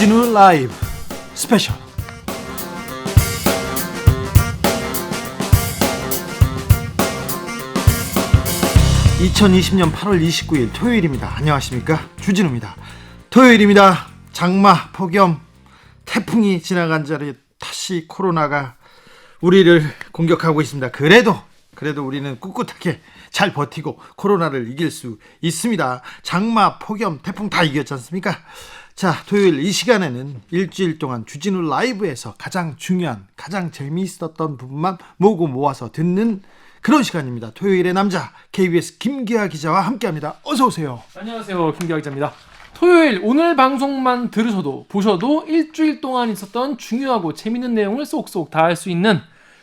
주진우 라이브 스페셜. 2020년 8월 29일 토요일입니다. 안녕하십니까, 주진우입니다. 토요일입니다. 장마, 폭염, 태풍이 지나간 자리에 다시 코로나가 우리를 공격하고 있습니다. 그래도 우리는 꿋꿋하게 잘 버티고 코로나를 이길 수 있습니다. 장마, 폭염, 태풍 다 이겼지 않습니까? 자, 토요일 이 시간에는 일주일 동안 주진우 라이브에서 가장 중요한, 가장 재미있었던 부분만 모아서 듣는 그런 시간입니다. 토요일의 남자 KBS 김기아 기자와 함께합니다. 어서 오세요. 안녕하세요, 김기아 기자입니다. 토요일 오늘 방송만 들으셔도 보셔도 일주일 동안 있었던 중요하고 재밌는 내용을 쏙쏙 다 할 수 있는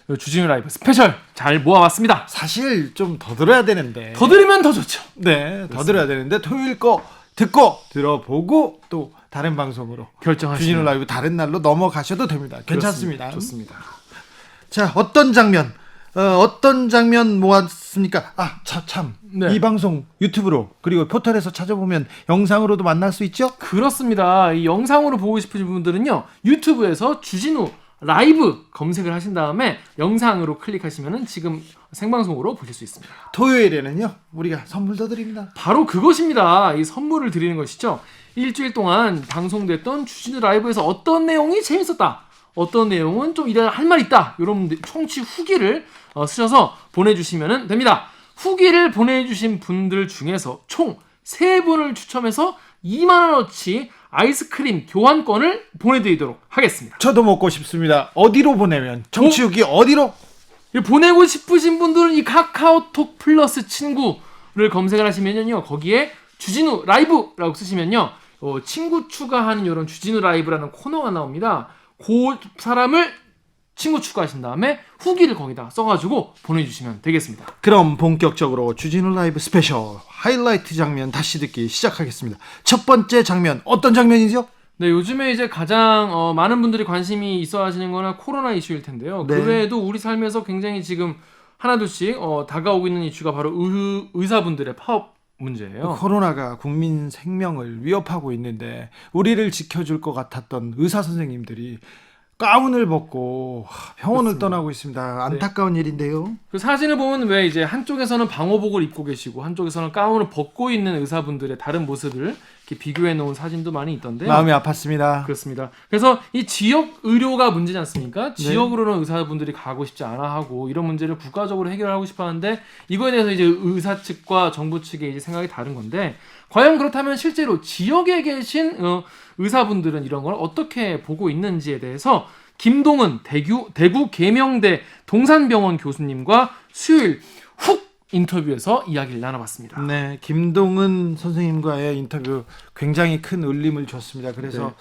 주진우 라이브 스페셜 잘 모아봤습니다. 사실 좀 더 들어야 되는데, 더 들으면 더 좋죠. 네, 더 들어야 되는데 토요일 거 듣고 들어보고 또 다른 방송으로 결정하시면 주진우 라이브 다른 날로 넘어가셔도 됩니다. 괜찮습니다. 좋습니다. 자, 어떤 장면 모았습니까? 네. 이 방송 유튜브로 그리고 포털에서 찾아보면 영상으로도 만날 수 있죠? 그렇습니다. 이 영상으로 보고 싶으신 분들은요, 유튜브에서 주진우 라이브 검색을 하신 다음에 영상으로 클릭하시면 지금 생방송으로 보실 수 있습니다. 토요일에는요, 우리가 선물도 드립니다. 바로 그것입니다. 이 선물을 드리는 것이죠. 일주일 동안 방송됐던 주진우 라이브에서 어떤 내용이 재밌었다, 어떤 내용은 좀 이래 할 말 있다, 이런 청취 후기를 쓰셔서 보내주시면 됩니다. 후기를 보내주신 분들 중에서 총 3분을 추첨해서 2만원어치 아이스크림 교환권을 보내드리도록 하겠습니다. 저도 먹고 싶습니다. 어디로 보내면? 정치 후기 어디로? 보내고 싶으신 분들은 이 카카오톡 플러스 친구를 검색을 하시면요, 거기에 주진우 라이브라고 쓰시면요, 친구 추가하는 이런 주진우 라이브라는 코너가 나옵니다. 그 사람을 친구 추가하신 다음에 후기를 거기다 써가지고 보내주시면 되겠습니다. 그럼 본격적으로 주진우 라이브 스페셜 하이라이트 장면 다시 듣기 시작하겠습니다. 첫 번째 장면, 어떤 장면이죠? 네, 요즘에 이제 가장 많은 분들이 관심이 있어 하시는 거는 코로나 이슈일 텐데요. 네. 그 외에도 우리 삶에서 굉장히 지금 하나둘씩 다가오고 있는 이슈가 바로 의사분들의 파업 문제예요. 코로나가 국민 생명을 위협하고 있는데 우리를 지켜줄 것 같았던 의사 선생님들이 가운을 벗고 병원을 그렇습니다. 떠나고 있습니다. 안타까운 일인데요. 그 사진을 보면 왜 이제 한쪽에서는 방호복을 입고 계시고 한쪽에서는 가운을 벗고 있는 의사분들의 다른 모습을 이렇게 비교해 놓은 사진도 많이 있던데요. 마음이 아팠습니다. 그렇습니다. 그래서 이 지역 의료가 문제지 않습니까? 네. 지역으로는 의사분들이 가고 싶지 않아 하고 이런 문제를 국가적으로 해결하고 싶어 하는데, 이거에 대해서 이제 의사 측과 정부 측의 이제 생각이 다른 건데, 과연 그렇다면 실제로 지역에 계신 의사분들은 이런 걸 어떻게 보고 있는지에 대해서 김동은 대구 계명대 동산병원 교수님과 수요일 훅 인터뷰에서 이야기를 나눠봤습니다. 네, 김동은 선생님과의 인터뷰 굉장히 큰 울림을 줬습니다. 그래서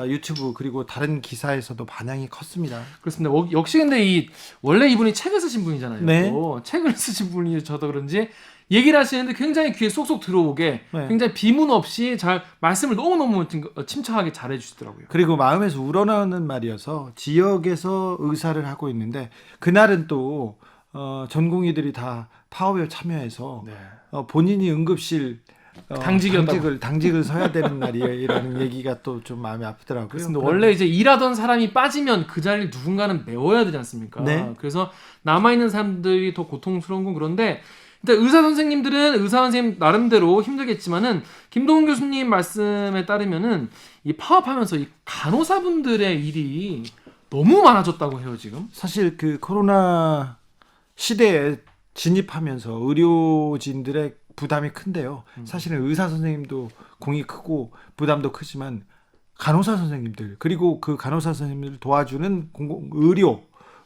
유튜브 그리고 다른 기사에서도 반향이 컸습니다. 그렇습니다. 역시 근데 원래 이분이 책을 쓰신 분이잖아요. 네. 또 책을 쓰신 분이셔서 그런지 얘기를 하시는데 굉장히 귀에 쏙쏙 들어오게, 네. 굉장히 비문 없이 잘 말씀을 너무너무 침착하게 잘 해주시더라고요. 그리고 마음에서 우러나오는 말이어서 지역에서 의사를 하고 있는데 그날은 또 전공의들이 다 파업에 참여해서 네. 본인이 응급실 당직을 서야 되는 날이라는 얘기가 또 좀 마음이 아프더라고요. 그렇습니다. 원래 이제 일하던 사람이 빠지면 그 자리를 누군가는 메워야 되지 않습니까? 네. 그래서 남아있는 사람들이 더 고통스러운 건 그런데, 일단 의사 선생님들은 의사 선생님 나름대로 힘들겠지만은 김동훈 교수님 말씀에 따르면은 이 파업하면서 이 간호사분들의 일이 너무 많아졌다고 해요, 지금. 사실 그 코로나 시대에 진입하면서 의료진들의 부담이 큰데요. 사실은 의사 선생님도 공이 크고 부담도 크지만 간호사 선생님들, 그리고 그 간호사 선생님들 도와주는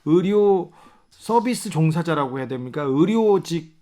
의료 서비스 종사자라고 해야 됩니까? 의료직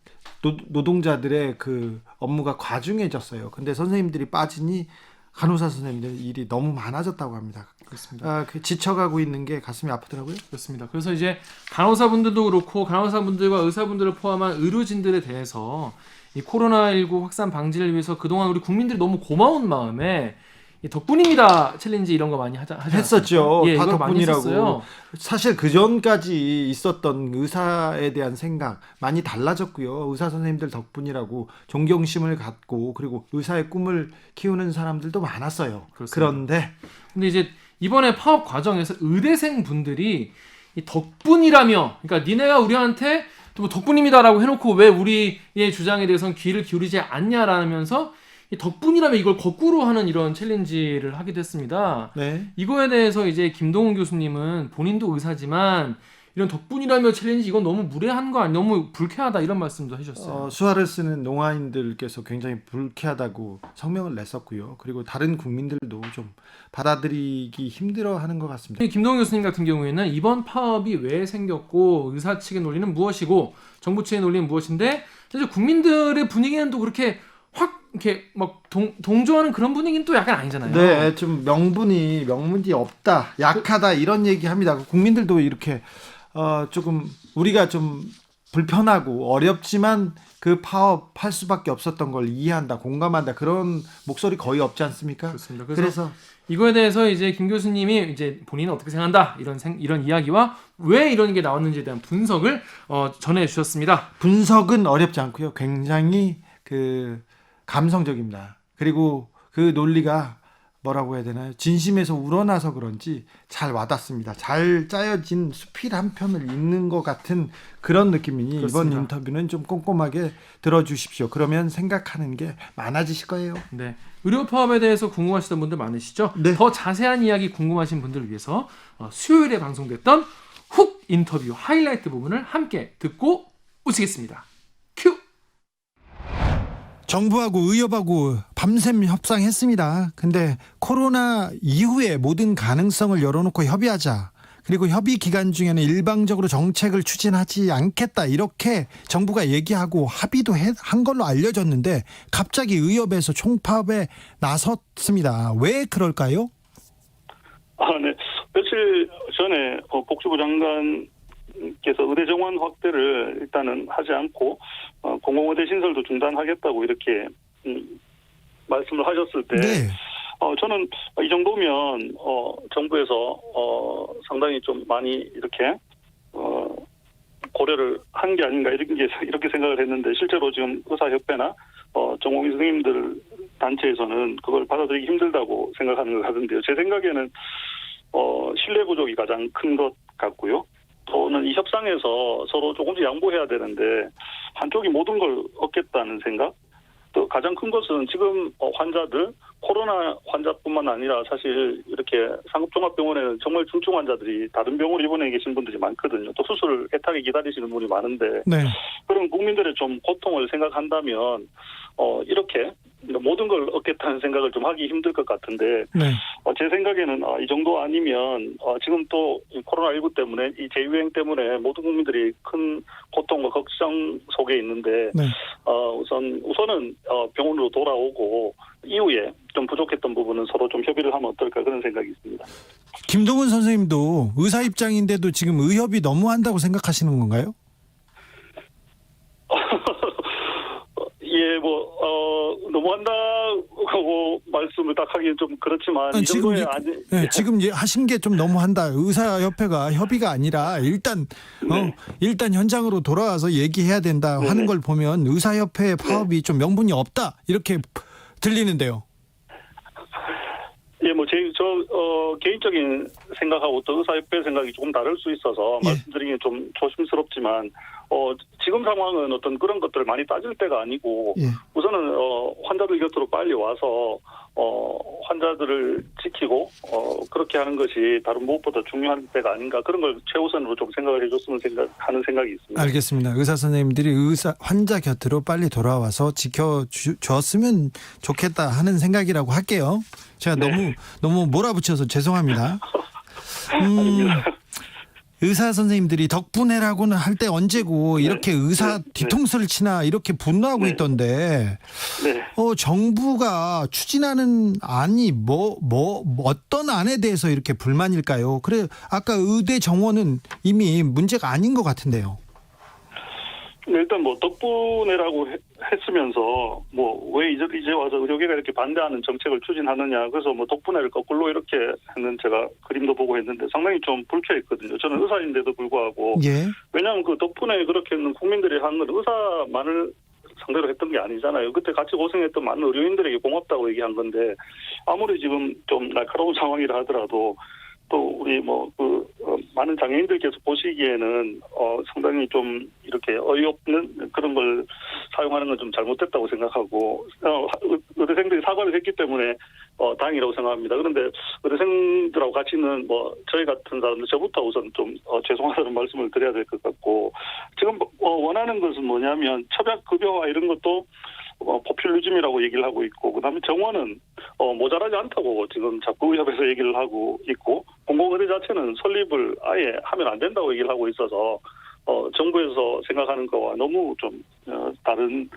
노동자들의 그 업무가 과중해졌어요. 근데 선생님들이 빠지니 간호사 선생님들 일이 너무 많아졌다고 합니다. 그렇습니다. 지쳐가고 있는 게 가슴이 아프더라고요. 그렇습니다. 그래서 이제 간호사분들도 그렇고 간호사분들과 의사분들을 포함한 의료진들에 대해서 이 코로나19 확산 방지를 위해서 그동안 우리 국민들이 너무 고마운 마음에 이 덕분입니다 챌린지 이런 거 많이 하지 했었죠. 않았습니까? 예, 다 이거 많이 덕분이라고. 했었어요. 사실 그 전까지 있었던 의사에 대한 생각 많이 달라졌고요. 의사 선생님들 덕분이라고 존경심을 갖고 그리고 의사의 꿈을 키우는 사람들도 많았어요. 그렇습니다. 그런데 근데 이제 이번에 파업 과정에서 의대생 분들이 이 덕분이라며, 그러니까 니네가 우리한테 뭐 덕분입니다라고 해놓고 왜 우리의 주장에 대해서는 귀를 기울이지 않냐라면서 이 덕분이라며 이걸 거꾸로 하는 이런 챌린지를 하게 됐습니다. 네. 이거에 대해서 이제 김동훈 교수님은 본인도 의사지만 이런 덕분이라며 챌린지 이건 너무 무례한 거 아니야? 너무 불쾌하다 이런 말씀도 해주셨어요. 수화를 쓰는 농아인들께서 굉장히 불쾌하다고 성명을 냈었고요. 그리고 다른 국민들도 좀 받아들이기 힘들어하는 것 같습니다. 김동훈 교수님 같은 경우에는 이번 파업이 왜 생겼고 의사 측의 논리는 무엇이고 정부 측의 논리는 무엇인데 사실 국민들의 분위기는 또 그렇게 확 이렇게 막 동조하는 그런 분위기는 또 약간 아니잖아요. 네, 좀 명분이 없다, 약하다 이런 얘기합니다. 국민들도 이렇게 조금 우리가 좀 불편하고 어렵지만 그 파업할 수밖에 없었던 걸 이해한다, 공감한다 그런 목소리 거의 없지 않습니까? 그렇습니다. 그래서 이거에 대해서 이제 김 교수님이 이제 본인은 어떻게 생각한다 이런 이야기와 왜 이런 게 나왔는지에 대한 분석을 전해 주셨습니다. 분석은 어렵지 않고요. 굉장히 감성적입니다. 그리고 그 논리가 뭐라고 해야 되나요? 진심에서 우러나서 그런지 잘 와닿습니다. 잘 짜여진 수필 한 편을 읽는 것 같은 그런 느낌이니 그렇습니다. 이번 인터뷰는 좀 꼼꼼하게 들어주십시오. 그러면 생각하는 게 많아지실 거예요. 네, 의료 파업에 대해서 궁금하시던 분들 많으시죠? 네. 더 자세한 이야기 궁금하신 분들을 위해서 수요일에 방송됐던 훅 인터뷰 하이라이트 부분을 함께 듣고 오시겠습니다. 큐! 정부하고 의협하고 밤샘 협상했습니다. 근데 코로나 이후에 모든 가능성을 열어놓고 협의하자. 그리고 협의 기간 중에는 일방적으로 정책을 추진하지 않겠다. 이렇게 정부가 얘기하고 합의도 한 걸로 알려졌는데 갑자기 의협에서 총파업에 나섰습니다. 왜 그럴까요? 네. 며칠 전에 복지부 장관께서 의대 정원 확대를 일단은 하지 않고 공공의대 신설도 중단하겠다고 이렇게 말씀을 하셨을 때 네. 저는 이 정도면 정부에서 상당히 좀 많이 이렇게 고려를 한 게 아닌가 이렇게 생각을 했는데 실제로 지금 의사협회나 전공의 선생님들 단체에서는 그걸 받아들이기 힘들다고 생각하는 것 같은데요. 제 생각에는 신뢰 부족이 가장 큰 것 같고요. 또는 이 협상에서 서로 조금씩 양보해야 되는데 한쪽이 모든 걸 얻겠다는 생각. 또 가장 큰 것은 지금 환자들 코로나 환자뿐만 아니라 사실 이렇게 상급종합병원에는 정말 중증 환자들이 다른 병원으로 입원해 계신 분들이 많거든요. 또 수술을 애타게 기다리시는 분이 많은데 네. 그런 국민들의 좀 고통을 생각한다면 이렇게 모든 걸 얻겠다는 생각을 좀 하기 힘들 것 같은데 네. 제 생각에는 이 정도 아니면 지금 또 코로나19 때문에 이 재유행 때문에 모든 국민들이 큰 고통과 걱정 속에 있는데 네. 우선은 병원으로 돌아오고 이후에 좀 부족했던 부분은 서로 좀 협의를 하면 어떨까 그런 생각이 있습니다. 김동훈 선생님도 의사 입장인데도 지금 의협이 너무한다고 생각하시는 건가요? 예, 너무한다고 말씀을 딱 하기는 좀 그렇지만 이 지금 정도에 지금 하신 게 좀 너무한다. 의사협회가 협의가 아니라 일단 일단 현장으로 돌아와서 얘기해야 된다 하는 걸 보면 의사협회의 파업이 좀 명분이 없다 이렇게 들리는데요. 예, 저 개인적인 생각하고 또 의사협회 생각이 조금 다를 수 있어서 말씀드리기는 좀 조심스럽지만 지금 상황은 어떤 그런 것들을 많이 따질 때가 아니고 우선은 환자들 곁으로 빨리 와서 환자들을 지키고 그렇게 하는 것이 다른 무엇보다 중요한 때가 아닌가 그런 걸 최우선으로 좀 생각을 해줬으면 하는 생각이 있습니다. 알겠습니다. 의사 선생님들이 환자 곁으로 빨리 돌아와서 지켜줬으면 좋겠다 하는 생각이라고 할게요. 제가 너무 몰아붙여서 죄송합니다. 의사 선생님들이 덕분에라고는 할 때 언제고 이렇게 의사 뒤통수를 치나 이렇게 분노하고 있던데 정부가 추진하는 안이 어떤 안에 대해서 이렇게 불만일까요? 그래 아까 의대 정원은 이미 문제가 아닌 것 같은데요. 일단 뭐 덕분에라고 했으면서 뭐 왜 이제 와서 의료계가 이렇게 반대하는 정책을 추진하느냐, 그래서 뭐 덕분에를 거꾸로 이렇게 했는 제가 그림도 보고 했는데 상당히 좀 불쾌했거든요. 저는 의사인데도 불구하고 예. 왜냐하면 그 덕분에 그렇게 했는 국민들이 한 건 의사만을 상대로 했던 게 아니잖아요. 그때 같이 고생했던 많은 의료인들에게 고맙다고 얘기한 건데 아무리 지금 좀 날카로운 상황이라 하더라도 또 우리 많은 장애인들께서 보시기에는 상당히 좀 이렇게 어이없는 그런 걸 사용하는 건 좀 잘못됐다고 생각하고 의대생들이 사과를 했기 때문에 다행이라고 생각합니다. 그런데 의대생들하고 같이 있는 저희 같은 사람들 저부터 우선 좀 죄송하다는 말씀을 드려야 될 것 같고 지금 원하는 것은 뭐냐면 처약급여와 이런 것도 포퓰리즘이라고 얘기를 하고 있고 그다음에 정원은 모자라지 않다고 지금 자꾸 의협에서 얘기를 하고 있고 공공의대 자체는 설립을 아예 하면 안 된다고 얘기를 하고 있어서 정부에서 생각하는 거와 너무 좀 다른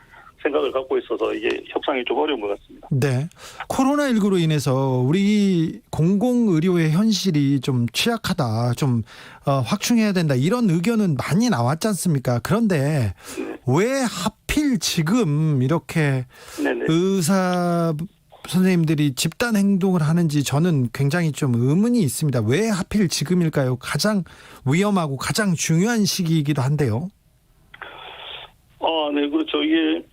생각을 갖고 있어서 이게 협상이 좀 어려운 것 같습니다. 네. 코로나19로 인해서 우리 공공의료의 현실이 좀 취약하다, 좀 확충해야 된다 이런 의견은 많이 나왔지 않습니까? 그런데 네. 왜 하필 지금 이렇게 네네. 의사 선생님들이 집단 행동을 하는지 저는 굉장히 좀 의문이 있습니다. 왜 하필 지금일까요? 가장 위험하고 가장 중요한 시기이기도 한데요. 네, 그렇죠. 이게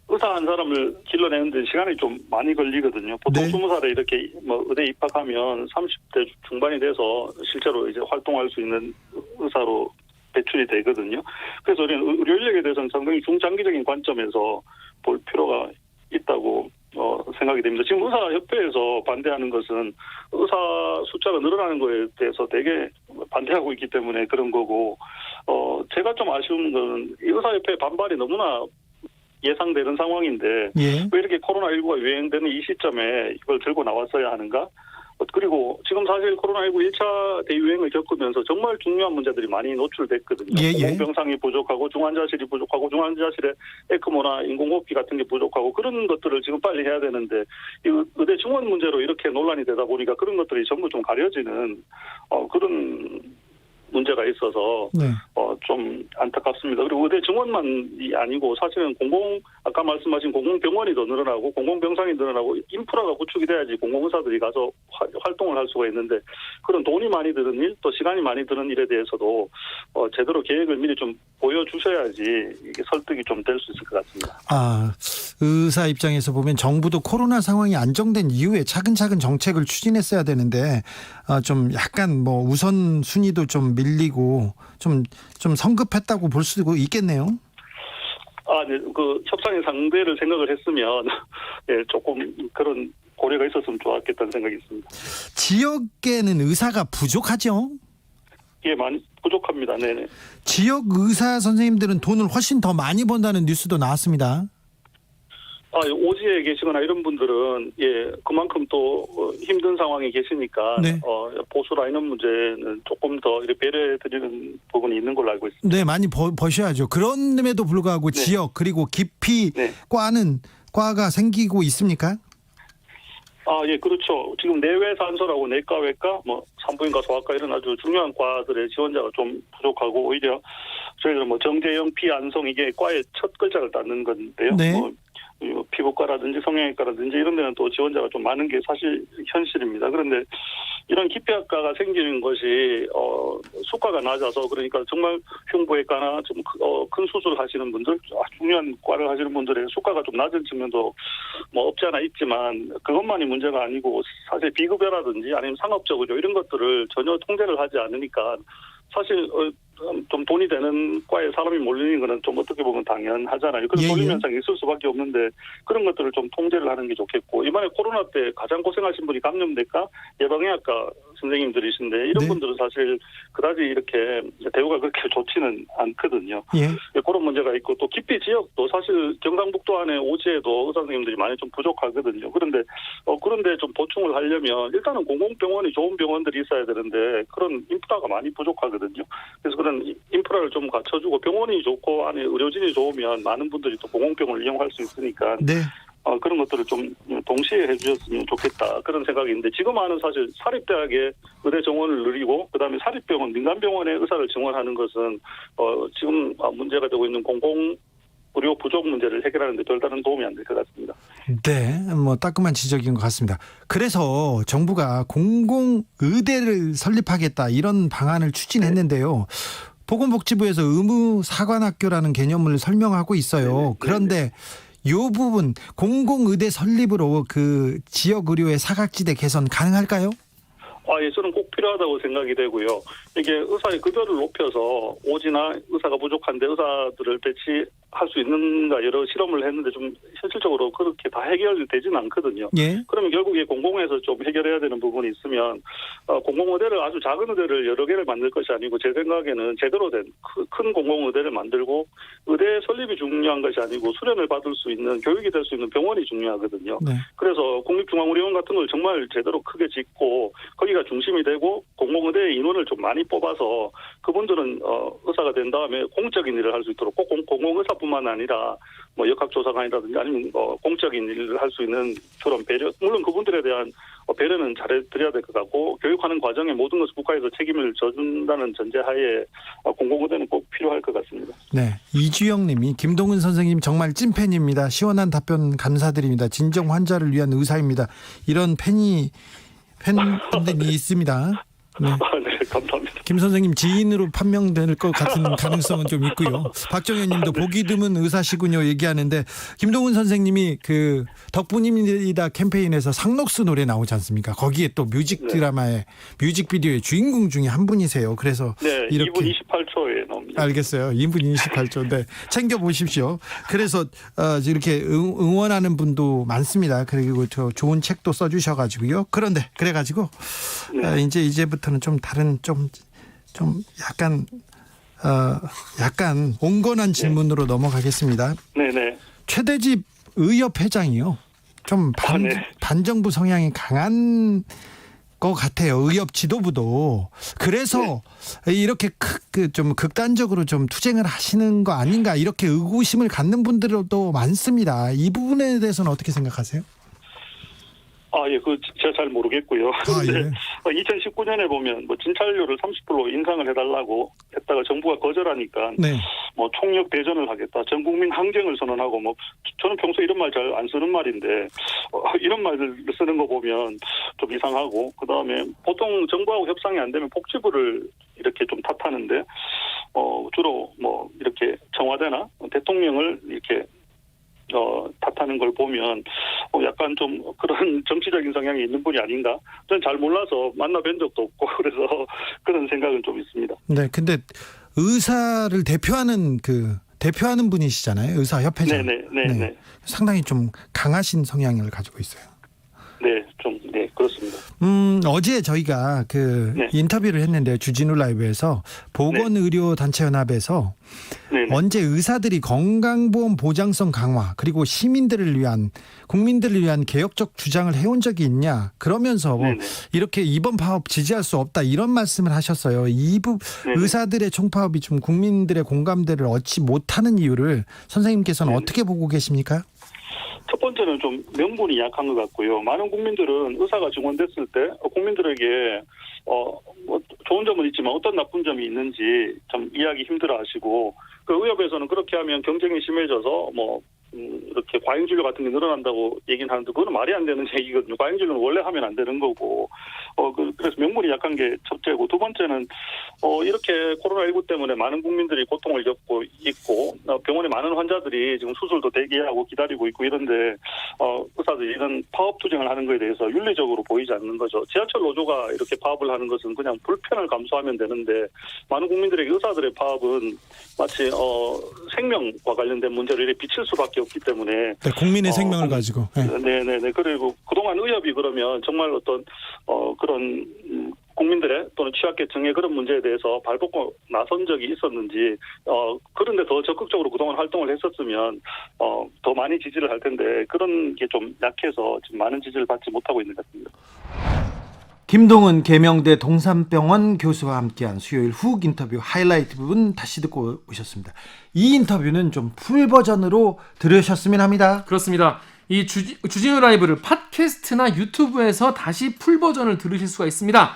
의사 한 사람을 길러내는데 시간이 좀 많이 걸리거든요. 보통 네. 20살에 이렇게 의대 입학하면 30대 중반이 돼서 실제로 이제 활동할 수 있는 의사로 배출이 되거든요. 그래서 우리는 의료 인력에 대해서는 상당히 중장기적인 관점에서 볼 필요가 있다고 생각이 됩니다. 지금 의사협회에서 반대하는 것은 의사 숫자가 늘어나는 거에 대해서 되게 반대하고 있기 때문에 그런 거고, 제가 좀 아쉬운 건 의사협회 반발이 너무나 예상되는 상황인데 예. 왜 이렇게 코로나19가 유행되는 이 시점에 이걸 들고 나왔어야 하는가? 그리고 지금 사실 코로나19 1차 대유행을 겪으면서 정말 중요한 문제들이 많이 노출됐거든요. 예. 공공병상이 부족하고 중환자실이 부족하고 중환자실에 에크모나 인공호흡기 같은 게 부족하고 그런 것들을 지금 빨리 해야 되는데 이 의대 증원 문제로 이렇게 논란이 되다 보니까 그런 것들이 전부 좀 가려지는 그런 문제가 있어서 네. 좀 안타깝습니다. 그리고 의대 증원만이 아니고 사실은 아까 말씀하신 공공병원이 더 늘어나고 공공병상이 늘어나고 인프라가 구축이 돼야지 공공의사들이 가서 활동을 할 수가 있는데 그런 돈이 많이 드는 일, 또 시간이 많이 드는 일에 대해서도 제대로 계획을 미리 좀 보여주셔야지 이게 설득이 좀 될 수 있을 것 같습니다. 의사 입장에서 보면 정부도 코로나 상황이 안정된 이후에 차근차근 정책을 추진했어야 되는데 좀 약간 우선순위도 좀 밀리고 좀 성급했다고 볼 수도 있겠네요. 네, 그 협상의 상대를 생각을 했으면 조금 그런 고려가 있었으면 좋았겠다는 생각이 있습니다. 지역에는 의사가 부족하죠? 예, 많이 부족합니다. 네네. 지역 의사 선생님들은 돈을 훨씬 더 많이 번다는 뉴스도 나왔습니다. 오지에 계시거나 이런 분들은 그만큼 또 힘든 상황에 계시니까 네. 보수라 이런 문제는 조금 더 이렇게 배려해드리는 부분이 있는 걸로 알고 있습니다. 네, 많이 버셔야죠. 그런데도 불구하고 네. 지역 그리고 깊이 네. 과가 생기고 있습니까? 예, 그렇죠. 지금 내외산소라고 내과, 외과, 산부인과, 소아과 이런 아주 중요한 과들의 지원자가 좀 부족하고 오히려 저희들은 정재영, 피안성 이게 과의 첫 글자를 따는 건데요. 네. 피부과라든지 성형외과라든지 이런 데는 또 지원자가 좀 많은 게 사실 현실입니다. 그런데 이런 기피학과가 생기는 것이 수가가 낮아서 그러니까 정말 흉부외과나 좀 큰 수술 하시는 분들, 중요한 과를 하시는 분들의 수가가 좀 낮은 측면도 없지 않아 있지만 그것만이 문제가 아니고 사실 비급여라든지 아니면 상업적으로 이런 것들을 전혀 통제를 하지 않으니까 사실 좀 돈이 되는 과에 사람이 몰리는 거는 좀 어떻게 보면 당연하잖아요. 그런 몰림 현상이 있을 수밖에 없는데 그런 것들을 좀 통제를 하는 게 좋겠고 이번에 코로나 때 가장 고생하신 분이 감염내과 예방의학과 선생님들이신데 이런 네. 분들은 사실 그다지 이렇게 대우가 그렇게 좋지는 않거든요. 예. 그런 문제가 있고 또 기피 지역도 사실 경상북도 안에 오지에도 의사 선생님들이 많이 좀 부족하거든요. 그런데 좀 보충을 하려면 일단은 공공병원이 좋은 병원들이 있어야 되는데 그런 인프라가 많이 부족하거든요. 그래서 그런 인프라를 좀 갖춰주고 병원이 좋고 안에 의료진이 좋으면 많은 분들이 또 공공병원을 이용할 수 있으니까 네. 그런 것들을 좀 동시에 해주셨으면 좋겠다 그런 생각이 있는데 지금은 사실 사립대학의 의대 정원을 늘리고 그다음에 사립병원, 민간병원의 의사를 증원하는 것은 지금 문제가 되고 있는 공공 의료 부족 문제를 해결하는 데 별다른 도움이 안 될 것 같습니다. 네, 뭐 따끔한 지적인 것 같습니다. 그래서 정부가 공공의대를 설립하겠다 이런 방안을 추진했는데요. 보건복지부에서 의무 사관학교라는 개념을 설명하고 있어요. 그런데 이 부분 공공의대 설립으로 그 지역 의료의 사각지대 개선 가능할까요? 예, 저는 꼭 필요하다고 생각이 되고요. 이게 의사의 급여를 높여서 오지나 의사가 부족한데 의사들을 배치할 수 있는가 여러 실험을 했는데 좀 현실적으로 그렇게 다 해결되지는 않거든요. 예. 그러면 결국에 공공에서 좀 해결해야 되는 부분이 있으면 공공의대를 아주 작은 의대를 여러 개를 만들 것이 아니고 제 생각에는 제대로 된 큰 공공의대를 만들고 의대 설립이 중요한 것이 아니고 수련을 받을 수 있는 교육이 될 수 있는 병원이 중요하거든요. 네. 그래서 국립중앙의료원 같은 걸 정말 제대로 크게 짓고 거기가 중심이 되고 공공의대 인원을 좀 많이 뽑아서 그분들은 의사가 된 다음에 공적인 일을 할 수 있도록 꼭 공공의사뿐만 아니라 뭐 역학조사관이라든지 아니면 공적인 일을 할 수 있는 그런 배려, 물론 그분들에 대한 배려는 잘해드려야 될 것 같고 교육하는 과정에 모든 것을 국가에서 책임을 져준다는 전제하에 공공의대는 꼭 필요할 것 같습니다. 네, 이주영 님이 김동은 선생님 정말 찐팬입니다. 시원한 답변 감사드립니다. 진정 환자를 위한 의사입니다. 이런 팬분들이 있습니다. 네. 네, 감사합니다. 김 선생님 지인으로 판명될 것 같은 가능성은 좀 있고요. 박정현 님도 보기 드문 의사시군요 얘기하는데 김동훈 선생님이 그 덕분입니다 캠페인에서 상록수 노래 나오지 않습니까? 거기에 또 뮤직 드라마의 뮤직비디오의 주인공 중에 한 분이세요. 그래서 네, 이렇게 2분 28초에 나옵니다. 알겠어요. 2분 28초. 네. 챙겨보십시오. 그래서 이렇게 응원하는 분도 많습니다. 그리고 저 좋은 책도 써주셔가지고요. 그런데 그래가지고 네. 이제부터는 좀 다른 좀 약간 온건한 질문으로 넘어가겠습니다. 네네. 최대집 의협 회장이요. 좀 네. 반정부 성향이 강한 것 같아요. 의협 지도부도. 그래서 이렇게 좀 극단적으로 좀 투쟁을 하시는 거 아닌가 이렇게 의구심을 갖는 분들도 많습니다. 이 부분에 대해서는 어떻게 생각하세요? 예, 제가 잘 모르겠고요. 예. 2019년에 보면 진찰료를 30% 인상을 해달라고 했다가 정부가 거절하니까 네. 총력 대전을 하겠다, 전 국민 항쟁을 선언하고 저는 평소에 이런 말 잘 안 쓰는 말인데 이런 말을 쓰는 거 보면 좀 이상하고 그다음에 보통 정부하고 협상이 안 되면 복지부를 이렇게 좀 탓하는데 주로 이렇게 청와대나 대통령을 이렇게 탓하는 걸 보면 약간 좀 그런 정치적인 성향이 있는 분이 아닌가? 저는 잘 몰라서 만나뵌 적도 없고 그래서 그런 생각은 좀 있습니다. 네, 근데 의사를 대표하는 분이시잖아요. 의사협회장. 네. 상당히 좀 강하신 성향을 가지고 있어요. 네, 그렇습니다. 어제 저희가 인터뷰를 했는데요. 주진우 라이브에서 보건의료단체연합에서 언제 의사들이 건강보험 보장성 강화 그리고 국민들을 위한 개혁적 주장을 해온 적이 있냐 그러면서 이렇게 이번 파업 지지할 수 없다 이런 말씀을 하셨어요. 의사들의 총파업이 좀 국민들의 공감대를 얻지 못하는 이유를 선생님께서는 어떻게 보고 계십니까? 첫 번째는 좀 명분이 약한 것 같고요. 많은 국민들은 의사가 증원됐을 때 국민들에게 좋은 점은 있지만 어떤 나쁜 점이 있는지 좀 이해하기 힘들어하시고 그 의협에서는 그렇게 하면 경쟁이 심해져서 이렇게 과잉진료 같은 게 늘어난다고 얘기는 하는데 그거는 말이 안 되는 얘기거든요. 과잉진료는 원래 하면 안 되는 거고 그래서 명분이 약한 게 첫째고 두 번째는 이렇게 코로나19 때문에 많은 국민들이 고통을 겪고 있고 병원에 많은 환자들이 지금 수술도 대기하고 기다리고 있고 이런데 의사들이 이런 파업 투쟁을 하는 거에 대해서 윤리적으로 보이지 않는 거죠. 지하철 노조가 이렇게 파업을 하는 것은 그냥 불편을 감수하면 되는데 많은 국민들에게 의사들의 파업은 마치 생명과 관련된 문제를 이렇게 비칠 수밖에 없기 때문에 국민의 생명을 가지고 네네네. 그리고 그동안 의협이 그러면 정말 어떤 그런 국민들의 또는 취약계층의 그런 문제에 대해서 발벗고 나선 적이 있었는지 그런데 더 적극적으로 그동안 활동을 했었으면 더 많이 지지를 할 텐데 그런 게 좀 약해서 지금 많은 지지를 받지 못하고 있는 것 같습니다. 김동은 계명대 동산병원 교수와 함께한 수요일 훅 인터뷰 하이라이트 부분 다시 듣고 오셨습니다. 이 인터뷰는 좀 풀 버전으로 들으셨으면 합니다. 그렇습니다. 이 주진우 라이브를 팟캐스트나 유튜브에서 다시 풀 버전을 들으실 수가 있습니다.